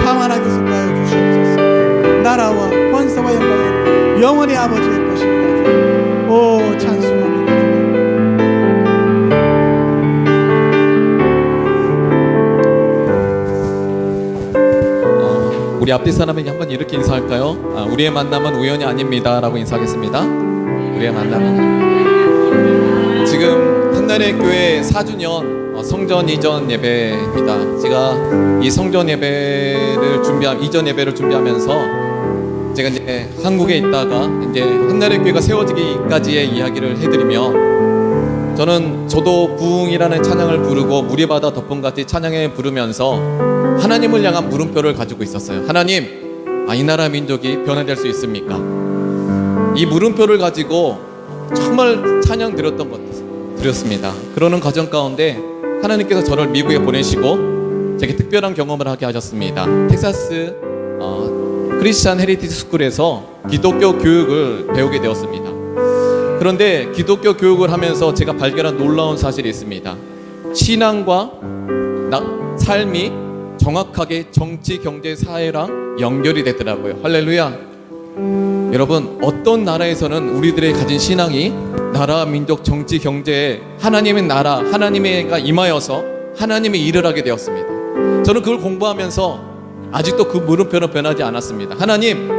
다만 악에서 구하여 주시옵소서. 나라와 권세와 영광은 영원히 아버지의 것입니다. 오 찬송합니다. 우리 앞뒤 사람에게 한번 이렇게 인사할까요? 우리의 만남은 우연이 아닙니다 라고 인사하겠습니다. 우리의 만남은, 지금 한나래 교회 4주년 성전 이전 예배입니다. 제가 이 성전 예배를 이전 예배를 준비하면서 제가 이제 한국에 있다가 이제 한나래 교회가 세워지기까지의 이야기를 해드리며, 저도 부흥이라는 찬양을 부르고 물이 바다 덮음 같이 찬양에 부르면서 하나님을 향한 물음표를 가지고 있었어요. 하나님, 이 나라 민족이 변화될 수 있습니까? 이 물음표를 가지고 정말 찬양 드렸습니다. 그러는 과정 가운데 하나님께서 저를 미국에 보내시고 제게 특별한 경험을 하게 하셨습니다. 텍사스 크리스찬 헤리티지 스쿨에서 기독교 교육을 배우게 되었습니다. 그런데 기독교 교육을 하면서 제가 발견한 놀라운 사실이 있습니다. 신앙과 삶이 정확하게 정치, 경제, 사회랑 연결이 되더라고요. 할렐루야. 여러분, 어떤 나라에서는 우리들의 가진 신앙이 나라, 민족, 정치, 경제에 하나님의 나라, 하나님의가 임하여서 하나님의 일을 하게 되었습니다. 저는 그걸 공부하면서 아직도 그 물음표는 변하지 않았습니다. 하나님,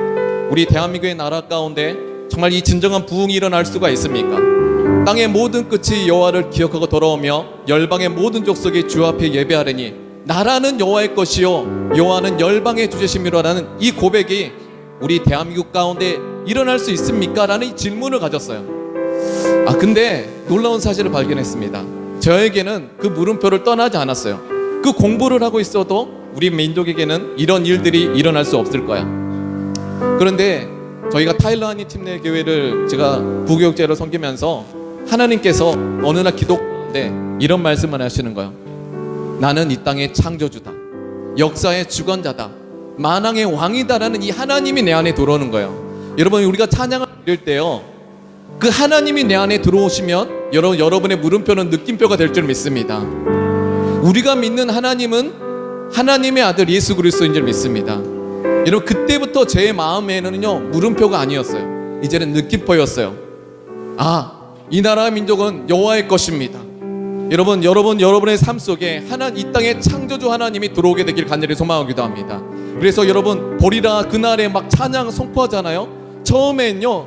우리 대한민국의 나라 가운데 정말 이 진정한 부흥이 일어날 수가 있습니까? 땅의 모든 끝이 여호와를 기억하고 돌아오며 열방의 모든 족속이 주 앞에 예배하리니 나라는 여호와의 것이요 여호와는 열방의 주제심이로라는 이 고백이 우리 대한민국 가운데 일어날 수 있습니까? 라는 이 질문을 가졌어요. 근데 놀라운 사실을 발견했습니다. 저에게는 그 물음표를 떠나지 않았어요. 그 공부를 하고 있어도 우리 민족에게는 이런 일들이 일어날 수 없을 거야. 그런데 저희가 타일러하니 팀내 교회를 제가 부교육자로 섬기면서 하나님께서 어느 날 기도하는데 이런 말씀을 하시는 거예요. 나는 이 땅의 창조주다, 역사의 주관자다, 만왕의 왕이다라는 이 하나님이 내 안에 들어오는 거예요. 여러분, 우리가 찬양을 드릴 때요, 그 하나님이 내 안에 들어오시면 여러분의 물음표는 느낌표가 될 줄 믿습니다. 우리가 믿는 하나님은 하나님의 아들 예수 그리스도인 줄 믿습니다. 여러분, 그때부터 제 마음에는요 물음표가 아니었어요. 이제는 느낌표였어요. 이 나라 민족은 여호와의 것입니다. 여러분의 삶 속에 이 땅의 창조주 하나님이 들어오게 되길 간절히 소망하기도 합니다. 그래서 여러분, 보리라 그날에 막 찬양 선포하잖아요. 처음엔요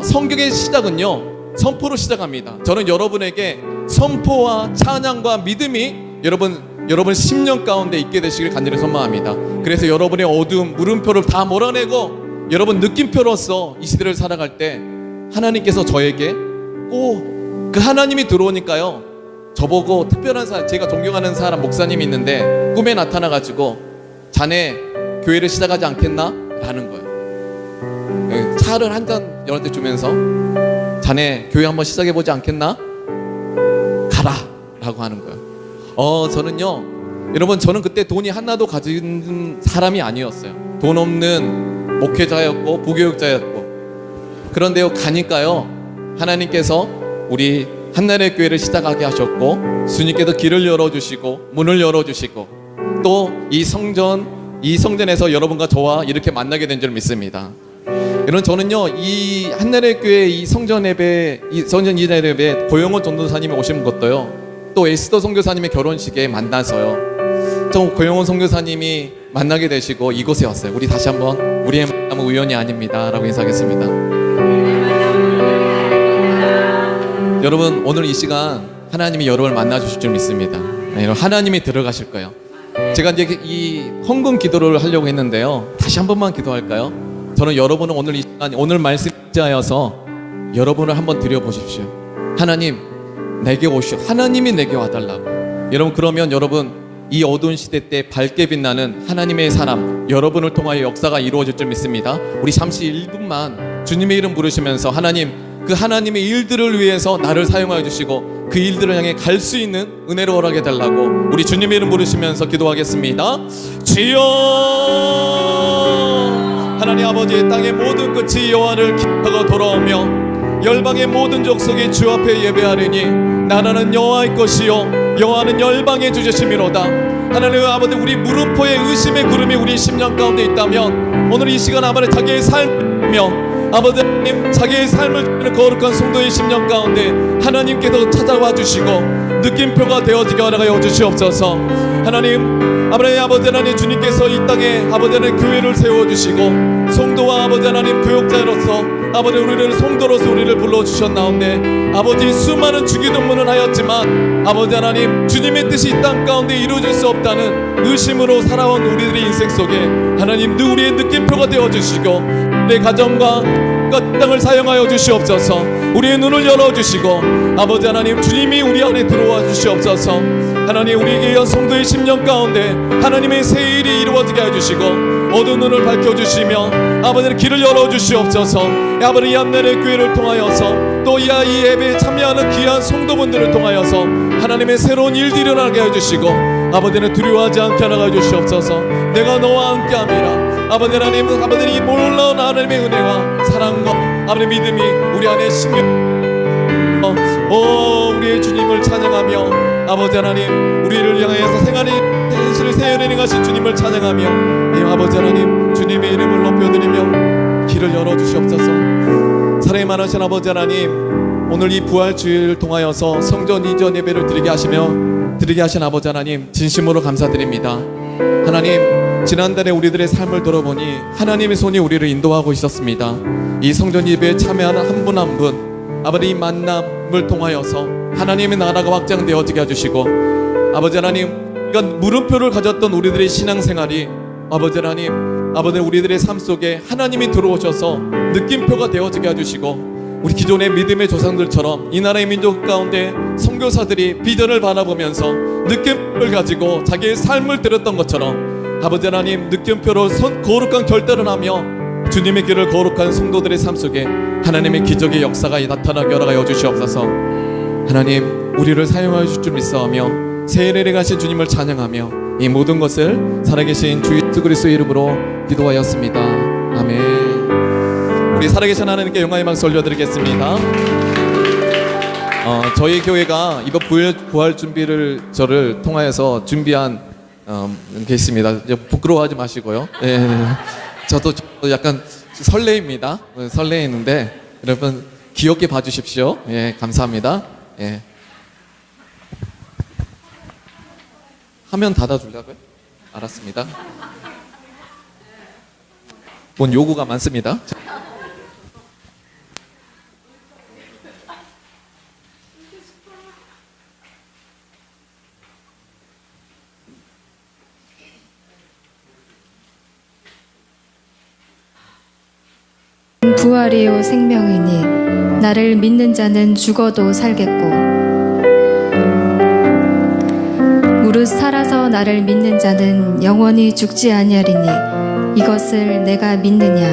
성경의 시작은요 선포로 시작합니다. 저는 여러분에게 선포와 찬양과 믿음이 여러분 심령 가운데 있게 되시길 간절히 소망합니다. 그래서 여러분의 어두운 물음표를 다 몰아내고 여러분 느낌표로서 이 시대를 살아갈 때 하나님께서 저에게 꼭 그 하나님이 들어오니까요, 저보고 특별한 사람, 제가 존경하는 사람 목사님이 있는데 꿈에 나타나가지고 자네 교회를 시작하지 않겠나? 라는 거예요. 차를 한 잔 여러분한테 주면서 자네 교회 한번 시작해보지 않겠나? 가라! 라고 하는 거예요. 저는요, 여러분, 저는 그때 돈이 하나도 가진 사람이 아니었어요. 돈 없는 목회자였고 부교육자였고. 그런데요, 가니까요 하나님께서 우리 한나라의 교회를 시작하게 하셨고, 주님께서 길을 열어주시고 문을 열어주시고, 또 이 성전에서 여러분과 저와 이렇게 만나게 된 줄 믿습니다. 여러분, 저는요 이 한나라의 교회 이 성전 예배, 이 성전 예배 고영원 전도사님이 오신 것도요, 또 에스더 선교사님의 결혼식에 만나서요, 저 고영원 선교사님이 만나게 되시고 이곳에 왔어요. 우리 다시 한번 우리의 만남은 우연이 아닙니다 라고 인사하겠습니다. 여러분, 오늘 이 시간 하나님이 여러분을 만나 주실 줄 믿습니다. 여러분, 하나님이 들어가실 거예요. 제가 이제 이 헌금 기도를 하려고 했는데요, 다시 한 번만 기도할까요? 저는 여러분은 오늘 이 시간, 오늘 말씀 자여서 여러분을 한번 드려보십시오. 하나님 내게 오시오. 하나님이 내게 와달라고. 여러분, 그러면 여러분 이 어두운 시대 때 밝게 빛나는 하나님의 사람, 여러분을 통하여 역사가 이루어질 줄 믿습니다. 우리 잠시 1분만 주님의 이름 부르시면서 하나님, 그 하나님의 일들을 위해서 나를 사용하여 주시고 그 일들을 향해 갈 수 있는 은혜를 허락해 달라고 우리 주님의 이름 부르시면서 기도하겠습니다. 주여, 하나님 아버지의 땅의 모든 끝이 여호와를 기억하고 돌아오며 열방의 모든 족속이 주 앞에 예배하리니 나라는 여호와의 것이요 여호와는 열방의 주제심이로다. 하나님 아버지, 우리 물음표의 의심의 구름이 우리 심령 가운데 있다면 오늘 이 시간 아버지 자기의 삶이며 아버지 하나님, 자기의 삶을 지는 거룩한 성도의 심령 가운데 하나님께서 찾아와 주시고 느낌표가 되어지게 허락하여 주시옵소서. 하나님 아버지 하나님, 주님께서 이 땅에 아버지 하나님 교회를 세워주시고 성도와 아버지 하나님 교육자로서 아버지 우리를 성도로서 우리를 불러주셨나온데 아버지 수많은 주기도문을 하였지만 아버지 하나님, 주님의 뜻이 이 땅 가운데 이루어질 수 없다는 의심으로 살아온 우리들의 인생 속에 하나님 늘 우리의 느낌표가 되어주시고 내 가정과 땅을 사용하여 주시옵소서. 우리의 눈을 열어주시고 아버지 하나님, 주님이 우리 안에 들어와 주시옵소서. 하나님, 우리에게 이런 성도의 심령 가운데 하나님의 새 일이 이루어지게 해주시고 어두운 눈을 밝혀주시며 아버지의 길을 열어주시옵소서. 아버지, 이 한나라의 교회를 통하여서 또 이 예배에 참여하는 귀한 성도분들을 통하여서 하나님의 새로운 일들이 일어나게 해주시고 아버지는 두려워하지 않게 하나가 주시옵소서. 내가 너와 함께함이라. 아버지 하나님, 아버지 이 놀라운 하나님의 은혜와 사랑과 아버지 믿음이 우리 안에 심겨 우리의 주님을 찬양하며 아버지 하나님, 우리를 향해서 생활의 현실을 세연해 가신 주님을 찬양하며 아버지 하나님, 주님의 이름을 높여드리며 귀를 열어주시옵소서. 사랑이 많으신 아버지 하나님, 오늘 이 부활주일을 통하여서 성전 이전 예배를 드리게 하신 아버지 하나님, 진심으로 감사드립니다. 하나님, 지난달에 우리들의 삶을 돌아보니 하나님의 손이 우리를 인도하고 있었습니다. 이 성전 예배에 참여하는 한 분 한 분, 아버지 이 만남을 통하여서 하나님의 나라가 확장되어지게 해주시고, 아버지 하나님, 이건 물음표를 가졌던 우리들의 신앙생활이 아버지 하나님, 아버지 우리들의 삶 속에 하나님이 들어오셔서 느낌표가 되어지게 해주시고, 우리 기존의 믿음의 조상들처럼 이 나라의 민족 가운데 선교사들이 비전을 바라보면서 느낌표를 가지고 자기의 삶을 들었던 것처럼 아버지 하나님, 느낌표로 거룩한 결단을 하며 주님의 길을 거룩한 성도들의 삶 속에 하나님의 기적의 역사가 나타나게 허락하여 주시옵소서. 하나님, 우리를 사용하여 주실 줄 믿사오며 세례를 가신 주님을 찬양하며 이 모든 것을 살아계신 주 예수 그리스도의 이름으로 기도하였습니다. 아멘. 우리 살아계신 하나님께 영광의 박수 올려드리겠습니다. 저희 교회가 이번 부활 준비를 저를 통하여서 준비한 게 있습니다. 부끄러워하지 마시고요. 예, 저도 약간 설레입니다. 설레이는데 여러분 귀엽게 봐주십시오. 예, 감사합니다. 예. 화면 닫아주려고요? 알았습니다. 뭔 요구가 많습니다. 부활이요 생명이니 나를 믿는 자는 죽어도 살겠고 무릇 살아서 나를 믿는 자는 영원히 죽지 아니하리니 이것을 내가 믿느냐.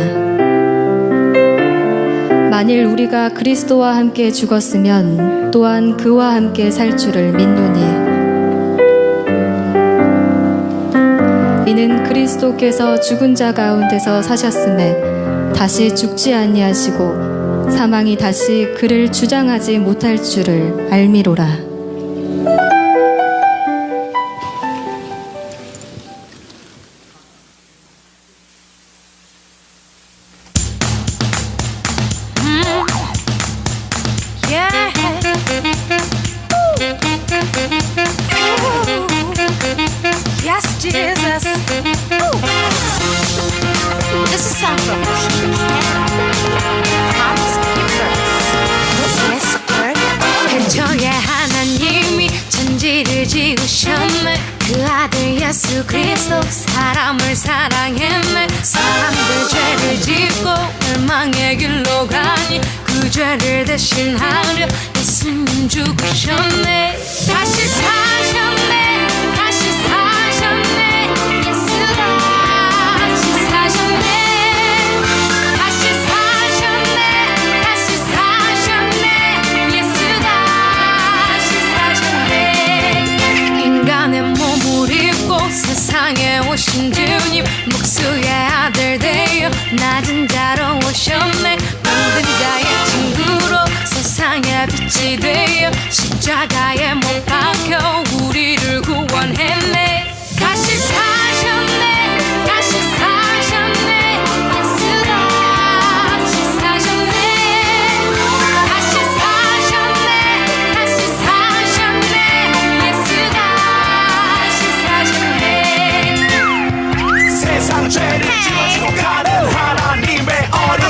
만일 우리가 그리스도와 함께 죽었으면 또한 그와 함께 살 줄을 믿노니 이는 그리스도께서 죽은 자 가운데서 사셨음에 다시 죽지 아니하시고 사망이 다시 그를 주장하지 못할 줄을 알미로라. Yes, Jesus. This is Sandra. Promise keepers. Yes, girl. 근처에 하나님이 천지를 지으셨네. 그 아들 예수 그리스도 사람을 사랑했네. 사람들 죄를 짓고 멸망의 길로 가니 그 죄를 대신하려 예수님 죽으셨네. 다시 사셨네. 다시 사셨네. 예수 다시 사셨네. 다시 사셨네. 다시 사셨네. 예수 다시 사셨네. 인간의 몸을 입고 세상에 오신 주님 목수의 아들 되어 낮은 자로 오셨네. 병든 자의 친구로 세상의 빛이 되어 십자가에 못 박혀 우리를 구원했네. 다시 사셨네. 다시 사셨네. 예수 다시 사셨네. 다시 사셨네. 다시 사셨네. 예수 다시 사셨네. 세상 죄를 지워주고 가는 하나님의 어린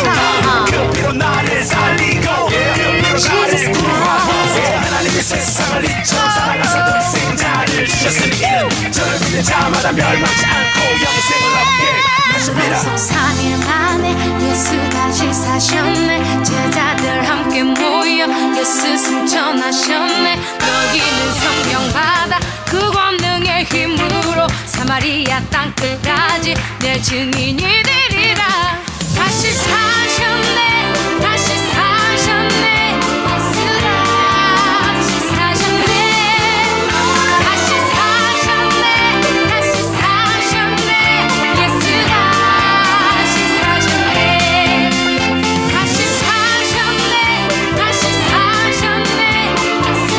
그 피로 나를 살리고 그 피로 나를 구원하세. 하나님이 세상을 이처럼 사랑하사 독생자를 주셨으니 이는 저를 믿는 자마다 멸망치 않고 영생을 얻게 하십니다. 3일 만에 예수 다시 사셨네. 제자들 함께 모여 예수 승천하셨네. 너희는 성령 받아 그 권능의 힘으로 사마리아 땅 끝까지 내 증인이 되리라. 다시 사셨네. 다시 사셨네. 예수 다시 사셨네. 다시 사셨네. 다시 사셨네. 예수 다시 사셨네. 다시 사셨네. 다시 사셨네. 예수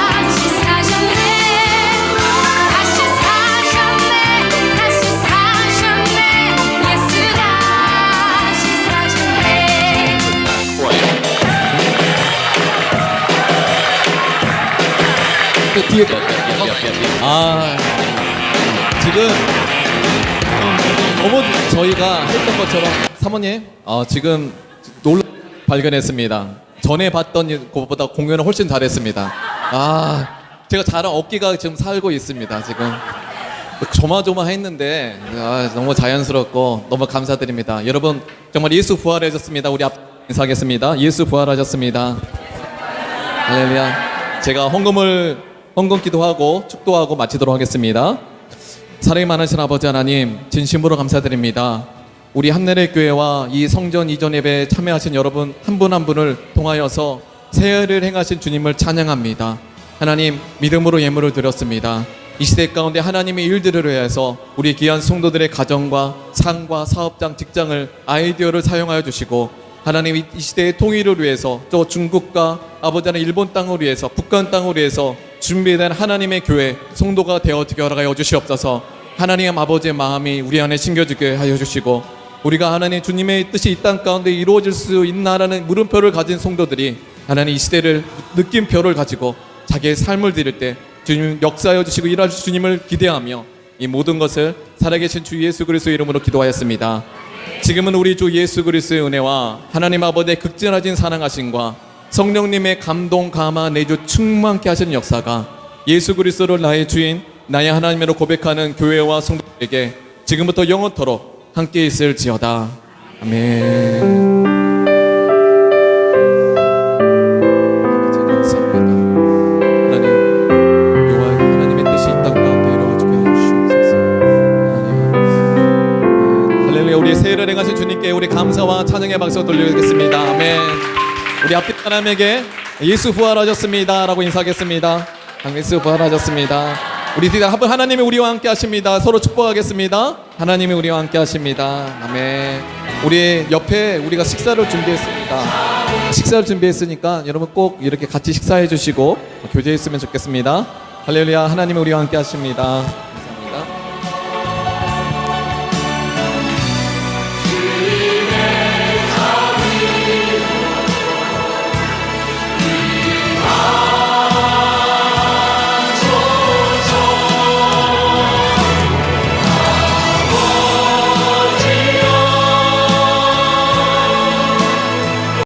다시 사셨네. 다시 사셨네. 다시 사셨네. 그 뒤에 지금 너무 저희가 했던 것처럼 사모님 지금 놀라 발견했습니다. 전에 봤던 것보다 공연을 훨씬 잘했습니다. 제가 잘한 어깨가 지금 살고 있습니다. 지금 조마조마했는데 너무 자연스럽고 너무 감사드립니다. 여러분 정말 예수 부활하셨습니다. 우리 앞 인사하겠습니다. 예수 부활하셨습니다. 할렐루야. 제가 헌금 기도하고 축도하고 마치도록 하겠습니다. 사랑이 많으신 아버지 하나님 진심으로 감사드립니다. 우리 한내례 교회와 이 성전 이전 예배에 참여하신 여러분 한 분 한 분을 통하여서 새해를 행하신 주님을 찬양합니다. 하나님 믿음으로 예물을 드렸습니다. 이 시대 가운데 하나님의 일들을 위해서 우리 귀한 성도들의 가정과 상과 사업장 직장을 아이디어를 사용하여 주시고 하나님 이 시대의 통일을 위해서 또 중국과 아버지 하나님 일본 땅을 위해서 북한 땅을 위해서 준비된 하나님의 교회 성도가 되어지게 허락하여 주시옵소서. 하나님 아버지의 마음이 우리 안에 심겨지게 하여 주시고 우리가 하나님 주님의 뜻이 이 땅 가운데 이루어질 수 있나라는 물음표를 가진 성도들이 하나님 이 시대를 느낌표를 가지고 자기의 삶을 드릴 때 주님 역사하여 주시고 일하실 주님을 기대하며 이 모든 것을 살아계신 주 예수 그리스도의 이름으로 기도하였습니다. 지금은 우리 주 예수 그리스도의 은혜와 하나님 아버지의 극진하신 사랑하심과 성령님의 감동 감화 내주 충만케 하시는 역사가 예수 그리스도를 나의 주인 나의 하나님으로 고백하는 교회와 성도들에게 지금부터 영원토록 함께 있을지어다. 아멘. 우리 새해를 행하신 주님께 우리 감사와 찬양의 박수 돌리겠습니다. 아멘. 우리 앞에 사람에게 예수 부활하셨습니다 라고 인사하겠습니다. 예수 부활하셨습니다. 우리 뒤에 한번 하나님이 우리와 함께 하십니다. 서로 축복하겠습니다. 하나님이 우리와 함께 하십니다. 아멘. 우리 옆에 우리가 식사를 준비했습니다. 식사를 준비했으니까 여러분 꼭 이렇게 같이 식사해 주시고 교제했으면 좋겠습니다. 할렐루야. 하나님이 우리와 함께 하십니다.